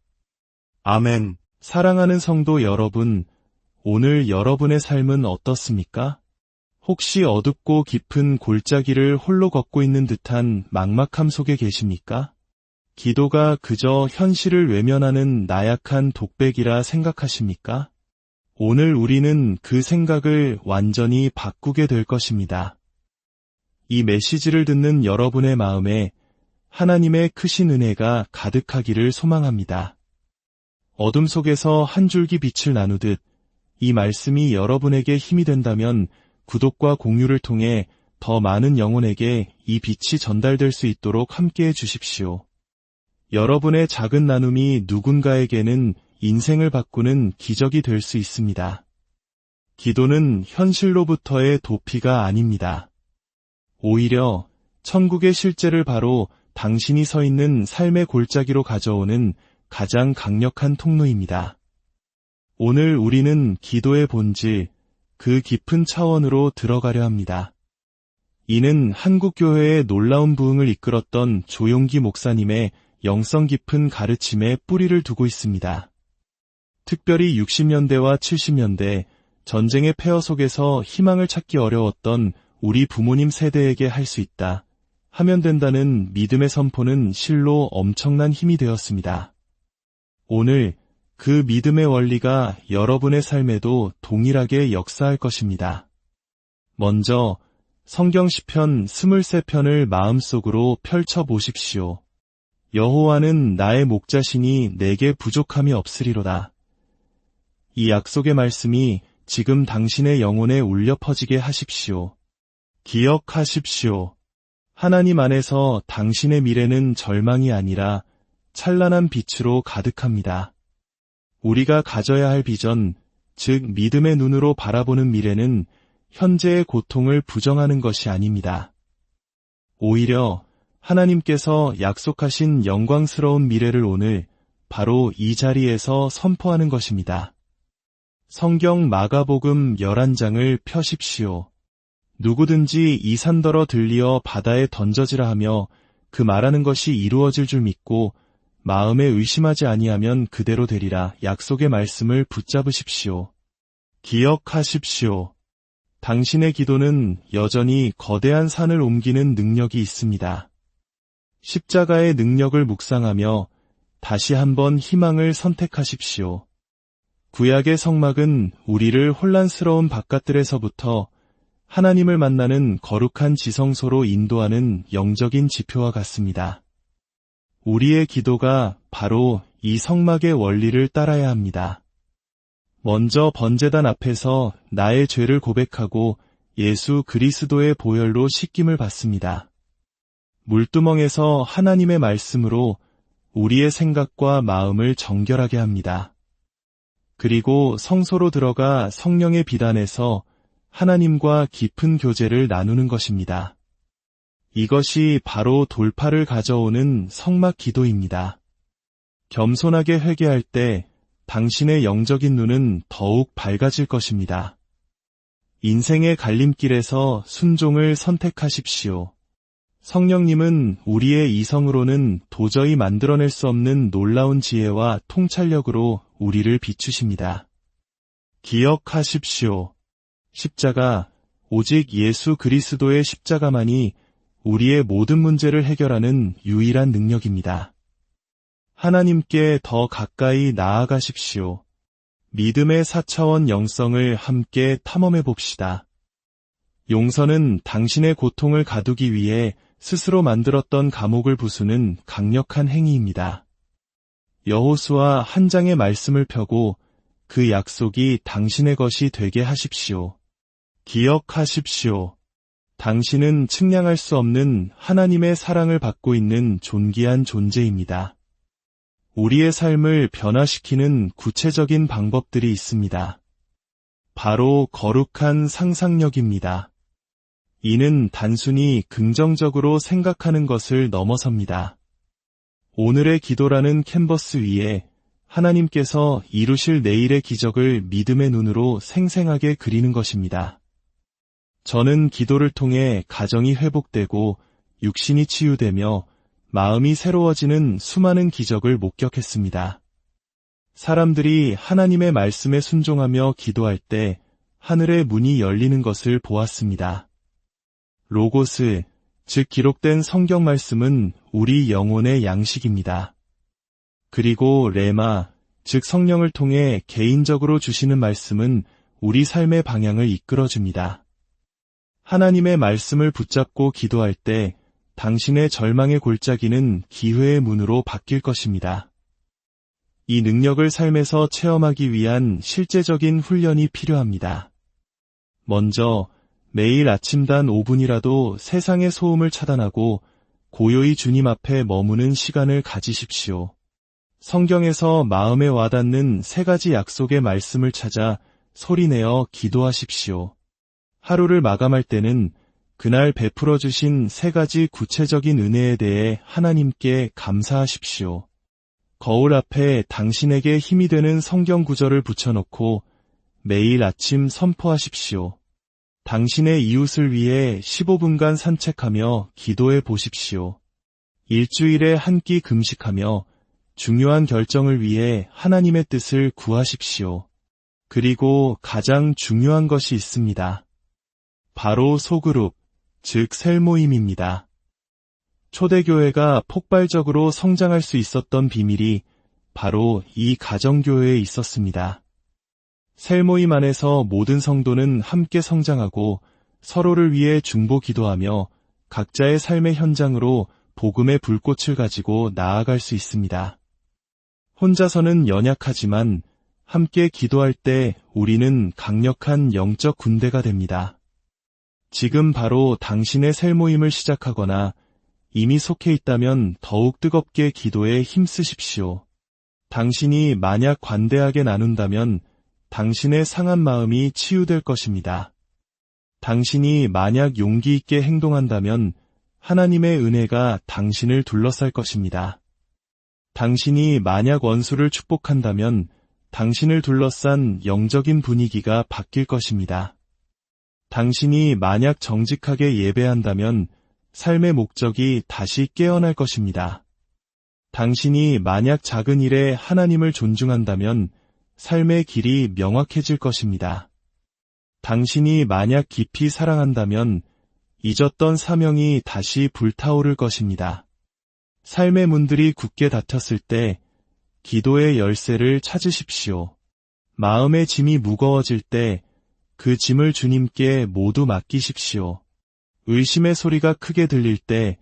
아멘. 사랑하는 성도 여러분, 오늘 여러분의 삶은 어떻습니까? 혹시 어둡고 깊은 골짜기를 홀로 걷고 있는 듯한 막막함 속에 계십니까? 기도가 그저 현실을 외면하는 나약한 독백이라 생각하십니까? 오늘 우리는 그 생각을 완전히 바꾸게 될 것입니다. 이 메시지를 듣는 여러분의 마음에 하나님의 크신 은혜가 가득하기를 소망합니다. 어둠 속에서 한 줄기 빛을 나누듯 이 말씀이 여러분에게 힘이 된다면 구독과 공유를 통해 더 많은 영혼에게 이 빛이 전달될 수 있도록 함께해 주십시오. 여러분의 작은 나눔이 누군가에게는 인생을 바꾸는 기적이 될 수 있습니다. 기도는 현실로부터의 도피가 아닙니다. 오히려 천국의 실제를 바로 당신이 서 있는 삶의 골짜기로 가져오는 가장 강력한 통로입니다. 오늘 우리는 기도의 본질, 그 깊은 차원으로 들어가려 합니다. 이는 한국교회의 놀라운 부흥을 이끌었던 조용기 목사님의 영성 깊은 가르침에 뿌리를 두고 있습니다. 특별히 60년대와 70년대 전쟁의 폐허 속에서 희망을 찾기 어려웠던 우리 부모님 세대에게 할 수 있다 하면 된다는 믿음의 선포는 실로 엄청난 힘이 되었습니다. 오늘 그 믿음의 원리가 여러분의 삶에도 동일하게 역사할 것입니다. 먼저 성경 시편 23편을 마음속으로 펼쳐 보십시오. 여호와는 나의 목자시니 내게 부족함이 없으리로다. 이 약속의 말씀이 지금 당신의 영혼에 울려 퍼지게 하십시오. 기억하십시오. 하나님 안에서 당신의 미래는 절망이 아니라 찬란한 빛으로 가득합니다. 우리가 가져야 할 비전, 즉 믿음의 눈으로 바라보는 미래는 현재의 고통을 부정하는 것이 아닙니다. 오히려 하나님께서 약속하신 영광스러운 미래를 오늘 바로 이 자리에서 선포하는 것입니다. 성경 마가복음 11장을 펴십시오. 누구든지 이 산더러 들리어 바다에 던져지라 하며 그 말하는 것이 이루어질 줄 믿고 마음에 의심하지 아니하면 그대로 되리라. 약속의 말씀을 붙잡으십시오. 기억하십시오. 당신의 기도는 여전히 거대한 산을 옮기는 능력이 있습니다. 십자가의 능력을 묵상하며 다시 한번 희망을 선택하십시오. 구약의 성막은 우리를 혼란스러운 바깥들에서부터 하나님을 만나는 거룩한 지성소로 인도하는 영적인 지표와 같습니다. 우리의 기도가 바로 이 성막의 원리를 따라야 합니다. 먼저 번제단 앞에서 나의 죄를 고백하고 예수 그리스도의 보혈로 씻김을 받습니다. 물두멍에서 하나님의 말씀으로 우리의 생각과 마음을 정결하게 합니다. 그리고 성소로 들어가 성령의 비단에서 하나님과 깊은 교제를 나누는 것입니다. 이것이 바로 돌파를 가져오는 성막 기도입니다. 겸손하게 회개할 때 당신의 영적인 눈은 더욱 밝아질 것입니다. 인생의 갈림길에서 순종을 선택하십시오. 성령님은 우리의 이성으로는 도저히 만들어낼 수 없는 놀라운 지혜와 통찰력으로 우리를 비추십니다. 기억하십시오. 십자가, 오직 예수 그리스도의 십자가만이 우리의 모든 문제를 해결하는 유일한 능력입니다. 하나님께 더 가까이 나아가십시오. 믿음의 4차원 영성을 함께 탐험해 봅시다. 용서는 당신의 고통을 가두기 위해 스스로 만들었던 감옥을 부수는 강력한 행위입니다. 여호수아 한 장의 말씀을 펴고 그 약속이 당신의 것이 되게 하십시오. 기억하십시오. 당신은 측량할 수 없는 하나님의 사랑을 받고 있는 존귀한 존재입니다. 우리의 삶을 변화시키는 구체적인 방법들이 있습니다. 바로 거룩한 상상력입니다. 이는 단순히 긍정적으로 생각하는 것을 넘어섭니다. 오늘의 기도라는 캔버스 위에 하나님께서 이루실 내일의 기적을 믿음의 눈으로 생생하게 그리는 것입니다. 저는 기도를 통해 가정이 회복되고 육신이 치유되며 마음이 새로워지는 수많은 기적을 목격했습니다. 사람들이 하나님의 말씀에 순종하며 기도할 때 하늘의 문이 열리는 것을 보았습니다. 로고스, 즉 기록된 성경 말씀은 우리 영혼의 양식입니다. 그리고 레마, 즉 성령을 통해 개인적으로 주시는 말씀은 우리 삶의 방향을 이끌어줍니다. 하나님의 말씀을 붙잡고 기도할 때 당신의 절망의 골짜기는 기회의 문으로 바뀔 것입니다. 이 능력을 삶에서 체험하기 위한 실제적인 훈련이 필요합니다. 먼저 매일 아침 단 5분이라도 세상의 소음을 차단하고 고요히 주님 앞에 머무는 시간을 가지십시오. 성경에서 마음에 와닿는 3가지 약속의 말씀을 찾아 소리내어 기도하십시오. 하루를 마감할 때는 그날 베풀어 주신 3가지 구체적인 은혜에 대해 하나님께 감사하십시오. 거울 앞에 당신에게 힘이 되는 성경 구절을 붙여놓고 매일 아침 선포하십시오. 당신의 이웃을 위해 15분간 산책하며 기도해 보십시오. 일주일에 한 끼 금식하며 중요한 결정을 위해 하나님의 뜻을 구하십시오. 그리고 가장 중요한 것이 있습니다. 바로 소그룹, 즉 셀모임입니다. 초대교회가 폭발적으로 성장할 수 있었던 비밀이 바로 이 가정교회에 있었습니다. 셀모임 안에서 모든 성도는 함께 성장하고 서로를 위해 중보 기도하며 각자의 삶의 현장으로 복음의 불꽃을 가지고 나아갈 수 있습니다. 혼자서는 연약하지만 함께 기도할 때 우리는 강력한 영적 군대가 됩니다. 지금 바로 당신의 셀 모임을 시작하거나 이미 속해 있다면 더욱 뜨겁게 기도에 힘쓰십시오. 당신이 만약 관대하게 나눈다면 당신의 상한 마음이 치유될 것입니다. 당신이 만약 용기 있게 행동한다면 하나님의 은혜가 당신을 둘러쌀 것입니다. 당신이 만약 원수를 축복한다면 당신을 둘러싼 영적인 분위기가 바뀔 것입니다. 당신이 만약 정직하게 예배한다면 삶의 목적이 다시 깨어날 것입니다. 당신이 만약 작은 일에 하나님을 존중한다면 삶의 길이 명확해질 것입니다. 당신이 만약 깊이 사랑한다면 잊었던 사명이 다시 불타오를 것입니다. 삶의 문들이 굳게 닫혔을 때 기도의 열쇠를 찾으십시오. 마음의 짐이 무거워질 때 그 짐을 주님께 모두 맡기십시오. 의심의 소리가 크게 들릴 때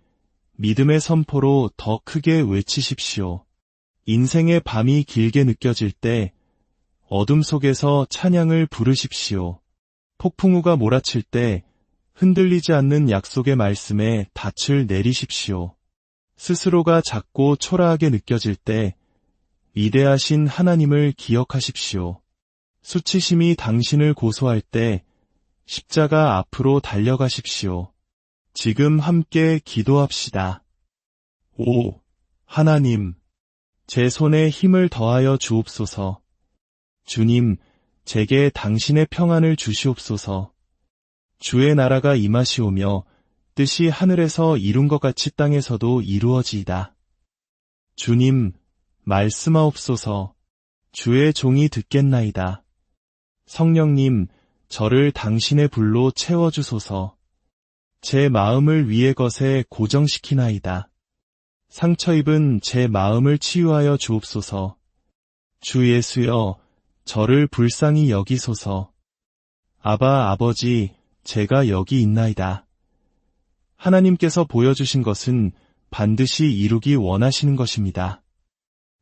믿음의 선포로 더 크게 외치십시오. 인생의 밤이 길게 느껴질 때 어둠 속에서 찬양을 부르십시오. 폭풍우가 몰아칠 때 흔들리지 않는 약속의 말씀에 닻을 내리십시오. 스스로가 작고 초라하게 느껴질 때 위대하신 하나님을 기억하십시오. 수치심이 당신을 고소할 때 십자가 앞으로 달려가십시오. 지금 함께 기도합시다. 5. 하나님, 제 손에 힘을 더하여 주옵소서. 주님, 제게 당신의 평안을 주시옵소서. 주의 나라가 임하시오며 뜻이 하늘에서 이룬 것 같이 땅에서도 이루어지이다. 주님, 말씀하옵소서. 주의 종이 듣겠나이다. 성령님, 저를 당신의 불로 채워주소서. 제 마음을 위의 것에 고정시키나이다. 상처 입은 제 마음을 치유하여 주옵소서. 주 예수여, 저를 불쌍히 여기소서. 아바 아버지, 제가 여기 있나이다. 하나님께서 보여주신 것은 반드시 이루기 원하시는 것입니다.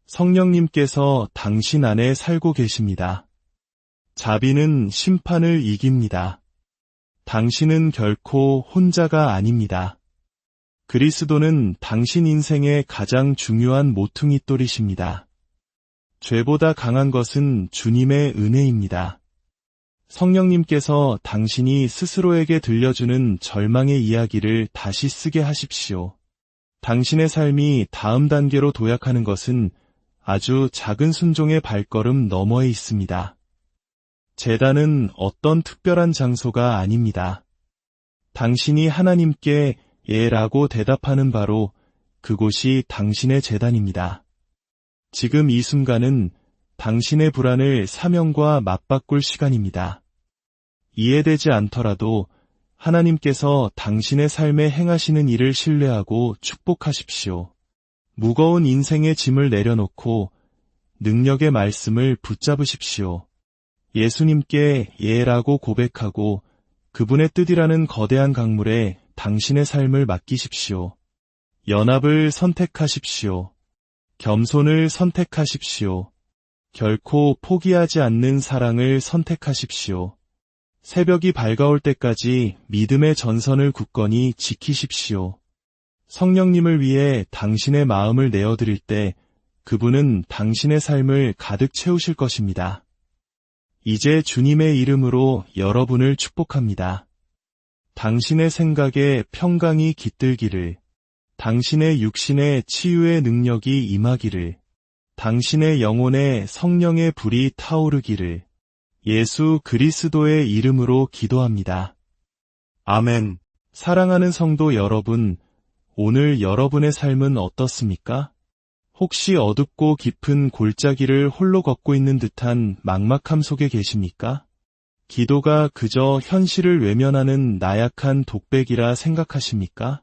성령님께서 당신 안에 살고 계십니다. 자비는 심판을 이깁니다. 당신은 결코 혼자가 아닙니다. 그리스도는 당신 인생의 가장 중요한 모퉁이 돌이십니다. 죄보다 강한 것은 주님의 은혜입니다. 성령님께서 당신이 스스로에게 들려주는 절망의 이야기를 다시 쓰게 하십시오. 당신의 삶이 다음 단계로 도약하는 것은 아주 작은 순종의 발걸음 너머에 있습니다. 제단은 어떤 특별한 장소가 아닙니다. 당신이 하나님께 예라고 대답하는 바로 그곳이 당신의 제단입니다. 지금 이 순간은 당신의 불안을 사명과 맞바꿀 시간입니다. 이해되지 않더라도 하나님께서 당신의 삶에 행하시는 일을 신뢰하고 축복하십시오. 무거운 인생의 짐을 내려놓고 능력의 말씀을 붙잡으십시오. 예수님께 예라고 고백하고 그분의 뜻이라는 거대한 강물에 당신의 삶을 맡기십시오. 연합을 선택하십시오. 겸손을 선택하십시오. 결코 포기하지 않는 사랑을 선택하십시오. 새벽이 밝아올 때까지 믿음의 전선을 굳건히 지키십시오. 성령님을 위해 당신의 마음을 내어드릴 때 그분은 당신의 삶을 가득 채우실 것입니다. 이제 주님의 이름으로 여러분을 축복합니다. 당신의 생각에 평강이 깃들기를, 당신의 육신의 치유의 능력이 임하기를, 당신의 영혼에 성령의 불이 타오르기를 예수 그리스도의 이름으로 기도합니다. 아멘. 사랑하는 성도 여러분, 오늘 여러분의 삶은 어떻습니까? 혹시 어둡고 깊은 골짜기를 홀로 걷고 있는 듯한 막막함 속에 계십니까? 기도가 그저 현실을 외면하는 나약한 독백이라 생각하십니까?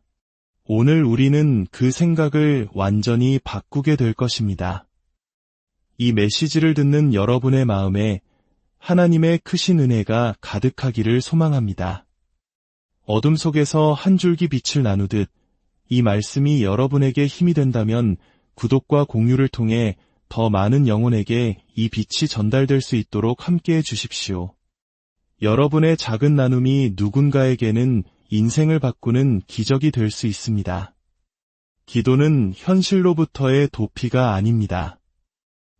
오늘 우리는 그 생각을 완전히 바꾸게 될 것입니다. 이 메시지를 듣는 여러분의 마음에 하나님의 크신 은혜가 가득하기를 소망합니다. 어둠 속에서 한 줄기 빛을 나누듯 이 말씀이 여러분에게 힘이 된다면 구독과 공유를 통해 더 많은 영혼에게 이 빛이 전달될 수 있도록 함께해 주십시오. 여러분의 작은 나눔이 누군가에게는 인생을 바꾸는 기적이 될 수 있습니다. 기도는 현실로부터의 도피가 아닙니다.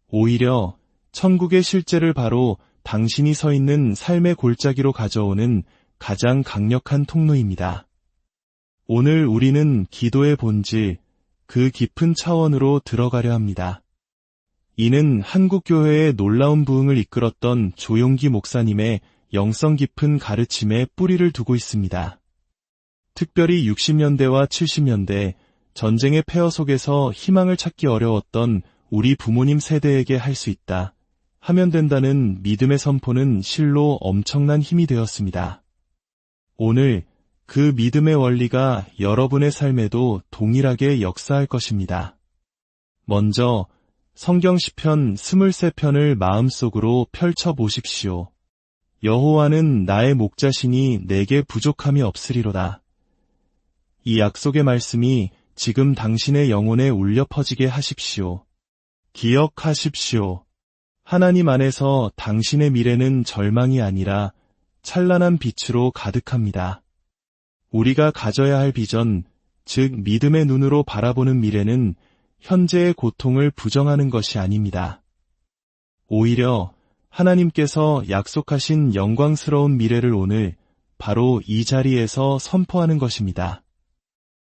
오히려 천국의 실제를 바로 당신이 서 있는 삶의 골짜기로 가져오는 가장 강력한 통로입니다. 오늘 우리는 기도의 본질, 그 깊은 차원으로 들어가려 합니다. 이는 한국교회의 놀라운 부흥을 이끌었던 조용기 목사님의 영성 깊은 가르침에 뿌리를 두고 있습니다. 특별히 60년대와 70년대 전쟁의 폐허 속에서 희망을 찾기 어려웠던 우리 부모님 세대에게 할 수 있다 하면 된다는 믿음의 선포는 실로 엄청난 힘이 되었습니다. 오늘 그 믿음의 원리가 여러분의 삶에도 동일하게 역사할 것입니다. 먼저 성경 시편 23편을 마음속으로 펼쳐보십시오. 여호와는 나의 목자시니 내게 부족함이 없으리로다. 이 약속의 말씀이 지금 당신의 영혼에 울려 퍼지게 하십시오. 기억하십시오. 하나님 안에서 당신의 미래는 절망이 아니라 찬란한 빛으로 가득합니다. 우리가 가져야 할 비전, 즉 믿음의 눈으로 바라보는 미래는 현재의 고통을 부정하는 것이 아닙니다. 오히려 하나님께서 약속하신 영광스러운 미래를 오늘 바로 이 자리에서 선포하는 것입니다.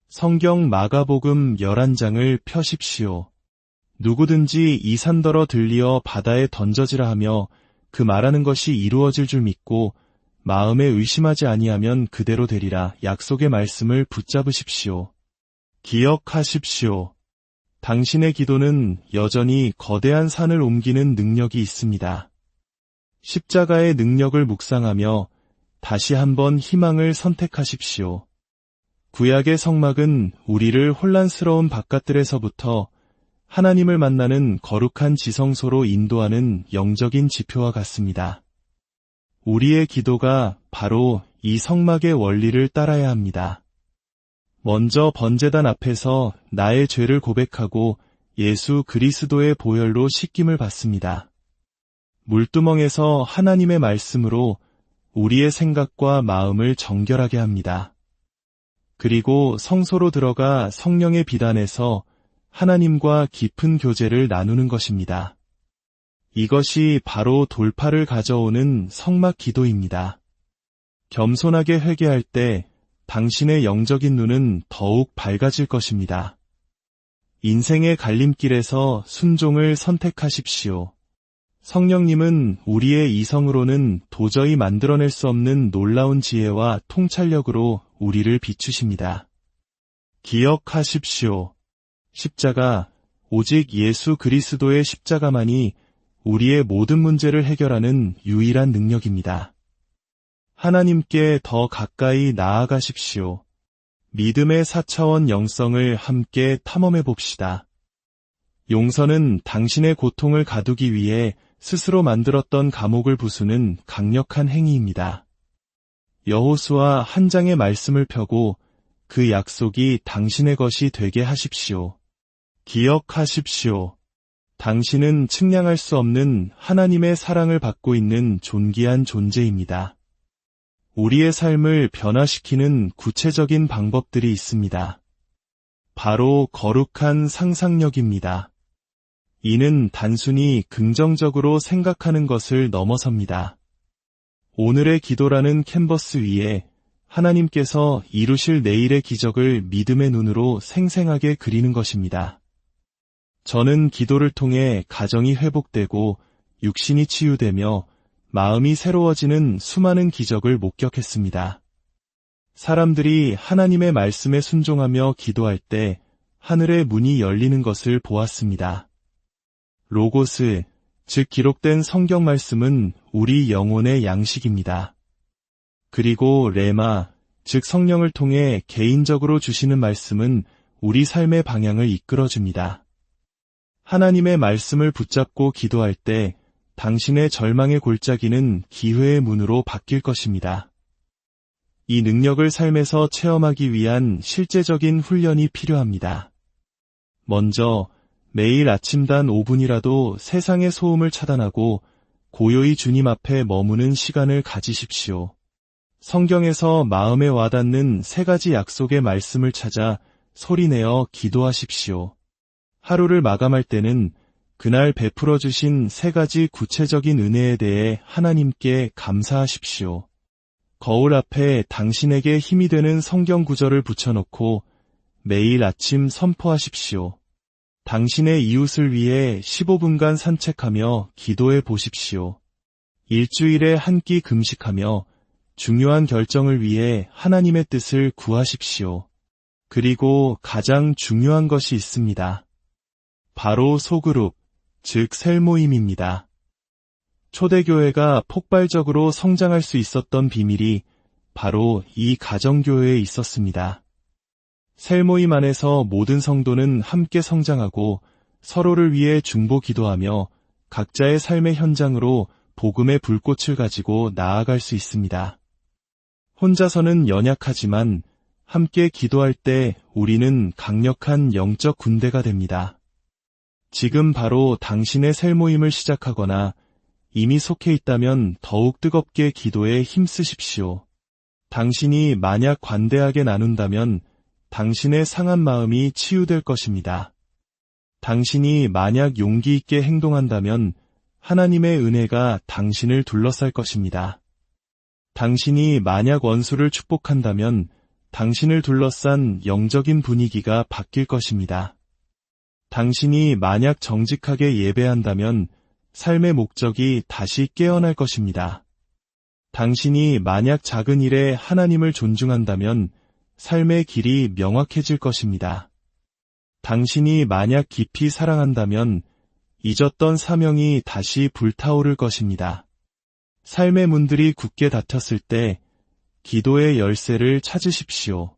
성경 마가복음 11장을 펴십시오. 누구든지 이 산더러 들리어 바다에 던져지라 하며 그 말하는 것이 이루어질 줄 믿고 마음에 의심하지 아니하면 그대로 되리라. 약속의 말씀을 붙잡으십시오. 기억하십시오. 당신의 기도는 여전히 거대한 산을 옮기는 능력이 있습니다. 십자가의 능력을 묵상하며 다시 한번 희망을 선택하십시오. 구약의 성막은 우리를 혼란스러운 바깥들에서부터 하나님을 만나는 거룩한 지성소로 인도하는 영적인 지표와 같습니다. 우리의 기도가 바로 이 성막의 원리를 따라야 합니다. 먼저 번제단 앞에서 나의 죄를 고백하고 예수 그리스도의 보혈로 씻김을 받습니다. 물두멍에서 하나님의 말씀으로 우리의 생각과 마음을 정결하게 합니다. 그리고 성소로 들어가 성령의 비단에서 하나님과 깊은 교제를 나누는 것입니다. 이것이 바로 돌파를 가져오는 성막 기도입니다. 겸손하게 회개할 때 당신의 영적인 눈은 더욱 밝아질 것입니다. 인생의 갈림길에서 순종을 선택하십시오. 성령님은 우리의 이성으로는 도저히 만들어낼 수 없는 놀라운 지혜와 통찰력으로 우리를 비추십니다. 기억하십시오. 십자가, 오직 예수 그리스도의 십자가만이 우리의 모든 문제를 해결하는 유일한 능력입니다. 하나님께 더 가까이 나아가십시오. 믿음의 4차원 영성을 함께 탐험해 봅시다. 용서는 당신의 고통을 가두기 위해 스스로 만들었던 감옥을 부수는 강력한 행위입니다. 여호수아 한 장의 말씀을 펴고 그 약속이 당신의 것이 되게 하십시오. 기억하십시오. 당신은 측량할 수 없는 하나님의 사랑을 받고 있는 존귀한 존재입니다. 우리의 삶을 변화시키는 구체적인 방법들이 있습니다. 바로 거룩한 상상력입니다. 이는 단순히 긍정적으로 생각하는 것을 넘어섭니다. 오늘의 기도라는 캔버스 위에 하나님께서 이루실 내일의 기적을 믿음의 눈으로 생생하게 그리는 것입니다. 저는 기도를 통해 가정이 회복되고 육신이 치유되며 마음이 새로워지는 수많은 기적을 목격했습니다. 사람들이 하나님의 말씀에 순종하며 기도할 때 하늘의 문이 열리는 것을 보았습니다. 로고스, 즉 기록된 성경 말씀은 우리 영혼의 양식입니다. 그리고 레마, 즉 성령을 통해 개인적으로 주시는 말씀은 우리 삶의 방향을 이끌어줍니다. 하나님의 말씀을 붙잡고 기도할 때 당신의 절망의 골짜기는 기회의 문으로 바뀔 것입니다. 이 능력을 삶에서 체험하기 위한 실제적인 훈련이 필요합니다. 먼저 매일 아침 단 5분이라도 세상의 소음을 차단하고 고요히 주님 앞에 머무는 시간을 가지십시오. 성경에서 마음에 와닿는 3가지 약속의 말씀을 찾아 소리내어 기도하십시오. 하루를 마감할 때는 그날 베풀어 주신 3가지 구체적인 은혜에 대해 하나님께 감사하십시오. 거울 앞에 당신에게 힘이 되는 성경 구절을 붙여놓고 매일 아침 선포하십시오. 당신의 이웃을 위해 15분간 산책하며 기도해 보십시오. 일주일에 한 끼 금식하며 중요한 결정을 위해 하나님의 뜻을 구하십시오. 그리고 가장 중요한 것이 있습니다. 바로 소그룹, 즉 셀모임입니다. 초대교회가 폭발적으로 성장할 수 있었던 비밀이 바로 이 가정교회에 있었습니다. 셀모임 안에서 모든 성도는 함께 성장하고 서로를 위해 중보 기도하며 각자의 삶의 현장으로 복음의 불꽃을 가지고 나아갈 수 있습니다. 혼자서는 연약하지만 함께 기도할 때 우리는 강력한 영적 군대가 됩니다. 지금 바로 당신의 셀모임을 시작하거나 이미 속해 있다면 더욱 뜨겁게 기도에 힘쓰십시오. 당신이 만약 관대하게 나눈다면 당신의 상한 마음이 치유될 것입니다. 당신이 만약 용기 있게 행동한다면 하나님의 은혜가 당신을 둘러쌀 것입니다. 당신이 만약 원수를 축복한다면 당신을 둘러싼 영적인 분위기가 바뀔 것입니다. 당신이 만약 정직하게 예배한다면 삶의 목적이 다시 깨어날 것입니다. 당신이 만약 작은 일에 하나님을 존중한다면 삶의 길이 명확해질 것입니다. 당신이 만약 깊이 사랑한다면 잊었던 사명이 다시 불타오를 것입니다. 삶의 문들이 굳게 닫혔을 때 기도의 열쇠를 찾으십시오.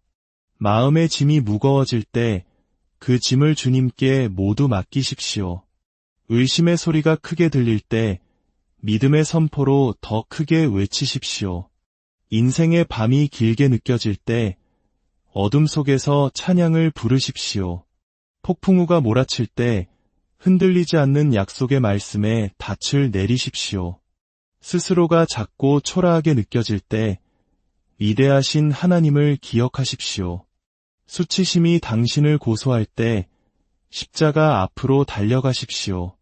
마음의 짐이 무거워질 때 그 짐을 주님께 모두 맡기십시오. 의심의 소리가 크게 들릴 때 믿음의 선포로 더 크게 외치십시오. 인생의 밤이 길게 느껴질 때 어둠 속에서 찬양을 부르십시오. 폭풍우가 몰아칠 때 흔들리지 않는 약속의 말씀에 닻을 내리십시오. 스스로가 작고 초라하게 느껴질 때 위대하신 하나님을 기억하십시오. 수치심이 당신을 고소할 때 십자가 앞으로 달려가십시오.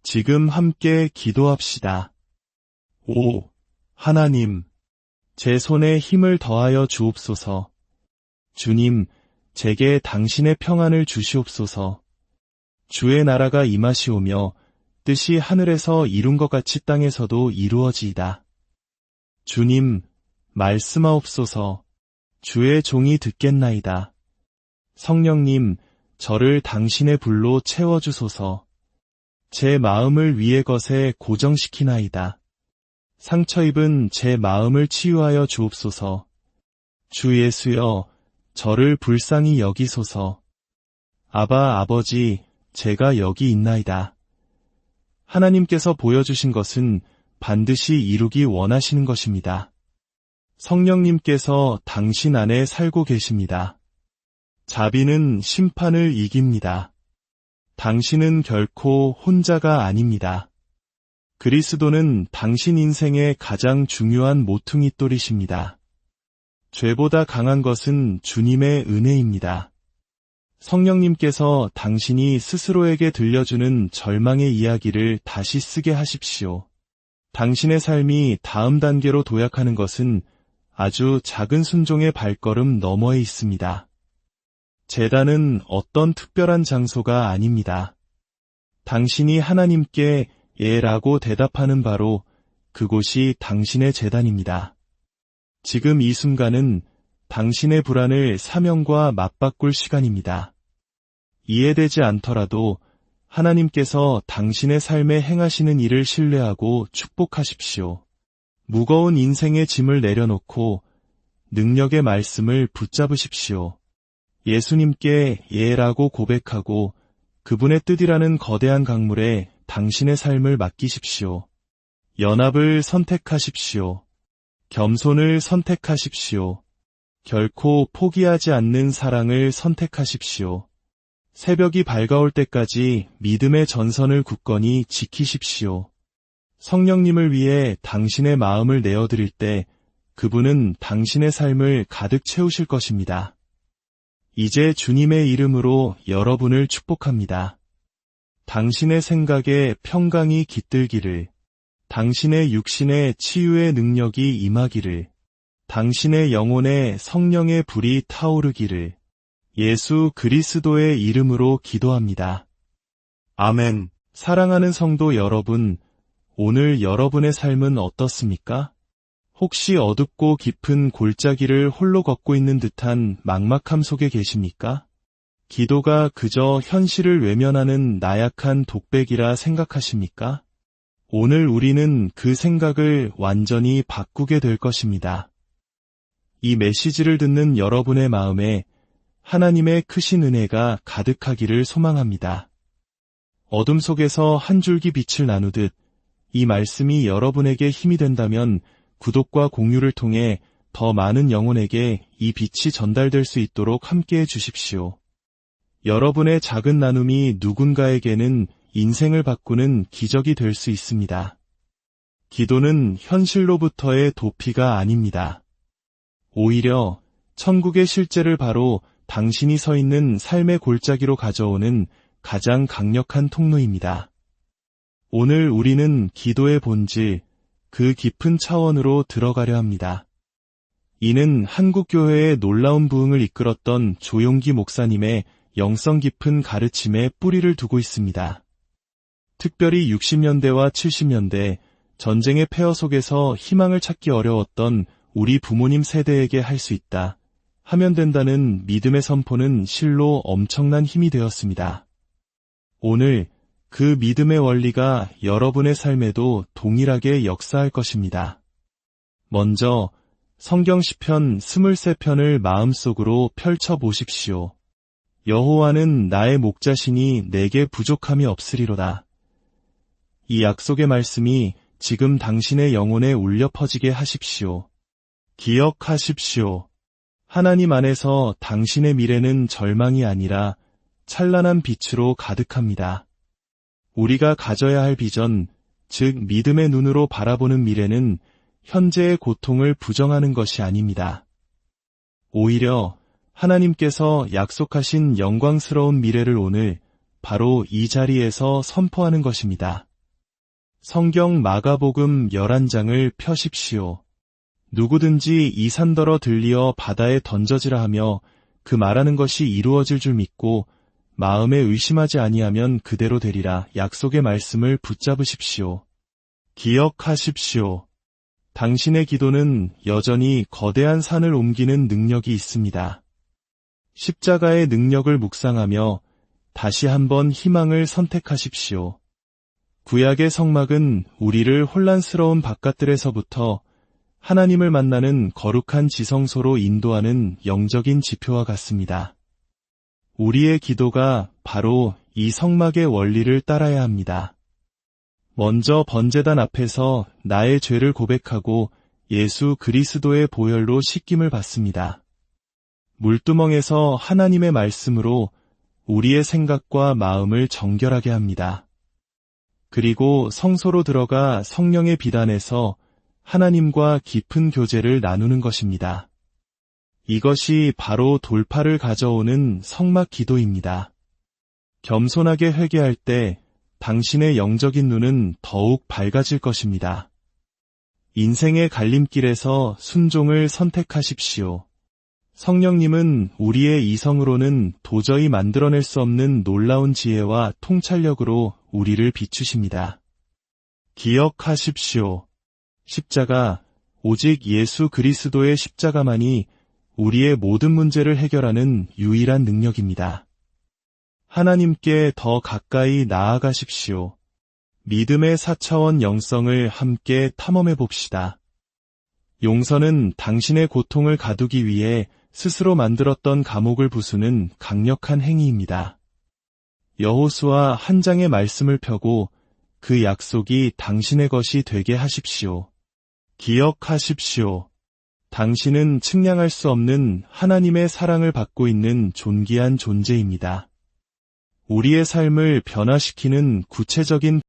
지금 함께 기도합시다. 5. 하나님, 제 손에 힘을 더하여 주옵소서. 주님, 제게 당신의 평안을 주시옵소서. 주의 나라가 임하시오며 뜻이 하늘에서 이룬 것 같이 땅에서도 이루어지이다. 주님, 말씀하옵소서. 주의 종이 듣겠나이다. 성령님, 저를 당신의 불로 채워주소서. 제 마음을 위의 것에 고정시키나이다. 상처 입은 제 마음을 치유하여 주옵소서. 주 예수여, 저를 불쌍히 여기소서. 아바 아버지, 제가 여기 있나이다. 하나님께서 보여주신 것은 반드시 이루기 원하시는 것입니다. 성령님께서 당신 안에 살고 계십니다. 자비는 심판을 이깁니다. 당신은 결코 혼자가 아닙니다. 그리스도는 당신 인생의 가장 중요한 모퉁이 돌이십니다. 죄보다 강한 것은 주님의 은혜입니다. 성령님께서 당신이 스스로에게 들려주는 절망의 이야기를 다시 쓰게 하십시오. 당신의 삶이 다음 단계로 도약하는 것은 아주 작은 순종의 발걸음 너머에 있습니다. 제단은 어떤 특별한 장소가 아닙니다. 당신이 하나님께 예라고 대답하는 바로 그곳이 당신의 제단입니다. 지금 이 순간은 당신의 불안을 사명과 맞바꿀 시간입니다. 이해되지 않더라도 하나님께서 당신의 삶에 행하시는 일을 신뢰하고 축복하십시오. 무거운 인생의 짐을 내려놓고 능력의 말씀을 붙잡으십시오. 예수님께 예라고 고백하고 그분의 뜻이라는 거대한 강물에 당신의 삶을 맡기십시오. 연합을 선택하십시오. 겸손을 선택하십시오. 결코 포기하지 않는 사랑을 선택하십시오. 새벽이 밝아올 때까지 믿음의 전선을 굳건히 지키십시오. 성령님을 위해 당신의 마음을 내어드릴 때 그분은 당신의 삶을 가득 채우실 것입니다. 이제 주님의 이름으로 여러분을 축복합니다. 당신의 생각에 평강이 깃들기를, 당신의 육신의 치유의 능력이 임하기를, 당신의 영혼에 성령의 불이 타오르기를 예수 그리스도의 이름으로 기도합니다. 아멘. 사랑하는 성도 여러분, 오늘 여러분의 삶은 어떻습니까? 혹시 어둡고 깊은 골짜기를 홀로 걷고 있는 듯한 막막함 속에 계십니까? 기도가 그저 현실을 외면하는 나약한 독백이라 생각하십니까? 오늘 우리는 그 생각을 완전히 바꾸게 될 것입니다. 이 메시지를 듣는 여러분의 마음에 하나님의 크신 은혜가 가득하기를 소망합니다. 어둠 속에서 한 줄기 빛을 나누듯 이 말씀이 여러분에게 힘이 된다면 구독과 공유를 통해 더 많은 영혼에게 이 빛이 전달될 수 있도록 함께해 주십시오. 여러분의 작은 나눔이 누군가에게는 인생을 바꾸는 기적이 될 수 있습니다. 기도는 현실로부터의 도피가 아닙니다. 오히려 천국의 실제를 바로 당신이 서 있는 삶의 골짜기로 가져오는 가장 강력한 통로입니다. 오늘 우리는 기도의 본질, 그 깊은 차원으로 들어가려 합니다. 이는 한국교회의 놀라운 부흥을 이끌었던 조용기 목사님의 영성 깊은 가르침에 뿌리를 두고 있습니다. 특별히 60년대와 70년대 전쟁의 폐허 속에서 희망을 찾기 어려웠던 우리 부모님 세대에게 할 수 있다 하면 된다는 믿음의 선포는 실로 엄청난 힘이 되었습니다. 오늘 그 믿음의 원리가 여러분의 삶에도 동일하게 역사할 것입니다. 먼저 성경 시편 23편을 마음속으로 펼쳐보십시오. 여호와는 나의 목자시니 내게 부족함이 없으리로다. 이 약속의 말씀이 지금 당신의 영혼에 울려 퍼지게 하십시오. 기억하십시오. 하나님 안에서 당신의 미래는 절망이 아니라 찬란한 빛으로 가득합니다. 우리가 가져야 할 비전, 즉 믿음의 눈으로 바라보는 미래는 현재의 고통을 부정하는 것이 아닙니다. 오히려 하나님께서 약속하신 영광스러운 미래를 오늘 바로 이 자리에서 선포하는 것입니다. 성경 마가복음 11장을 펴십시오. 누구든지 이 산더러 들리어 바다에 던져지라 하며 그 말하는 것이 이루어질 줄 믿고 마음에 의심하지 아니하면 그대로 되리라. 약속의 말씀을 붙잡으십시오. 기억하십시오. 당신의 기도는 여전히 거대한 산을 옮기는 능력이 있습니다. 십자가의 능력을 묵상하며 다시 한번 희망을 선택하십시오. 구약의 성막은 우리를 혼란스러운 바깥들에서부터 하나님을 만나는 거룩한 지성소로 인도하는 영적인 지표와 같습니다. 우리의 기도가 바로 이 성막의 원리를 따라야 합니다. 먼저 번제단 앞에서 나의 죄를 고백하고 예수 그리스도의 보혈로 씻김을 받습니다. 물두멍에서 하나님의 말씀으로 우리의 생각과 마음을 정결하게 합니다. 그리고 성소로 들어가 성령의 비단에서 하나님과 깊은 교제를 나누는 것입니다. 이것이 바로 돌파를 가져오는 성막 기도입니다. 겸손하게 회개할 때 당신의 영적인 눈은 더욱 밝아질 것입니다. 인생의 갈림길에서 순종을 선택하십시오. 성령님은 우리의 이성으로는 도저히 만들어낼 수 없는 놀라운 지혜와 통찰력으로 우리를 비추십니다. 기억하십시오. 십자가, 오직 예수 그리스도의 십자가만이 우리의 모든 문제를 해결하는 유일한 능력입니다. 하나님께 더 가까이 나아가십시오. 믿음의 4차원 영성을 함께 탐험해 봅시다. 용서는 당신의 고통을 가두기 위해 스스로 만들었던 감옥을 부수는 강력한 행위입니다. 여호수아 한 장의 말씀을 펴고 그 약속이 당신의 것이 되게 하십시오. 기억하십시오. 당신은 측량할 수 없는 하나님의 사랑을 받고 있는 존귀한 존재입니다. 우리의 삶을 변화시키는 구체적인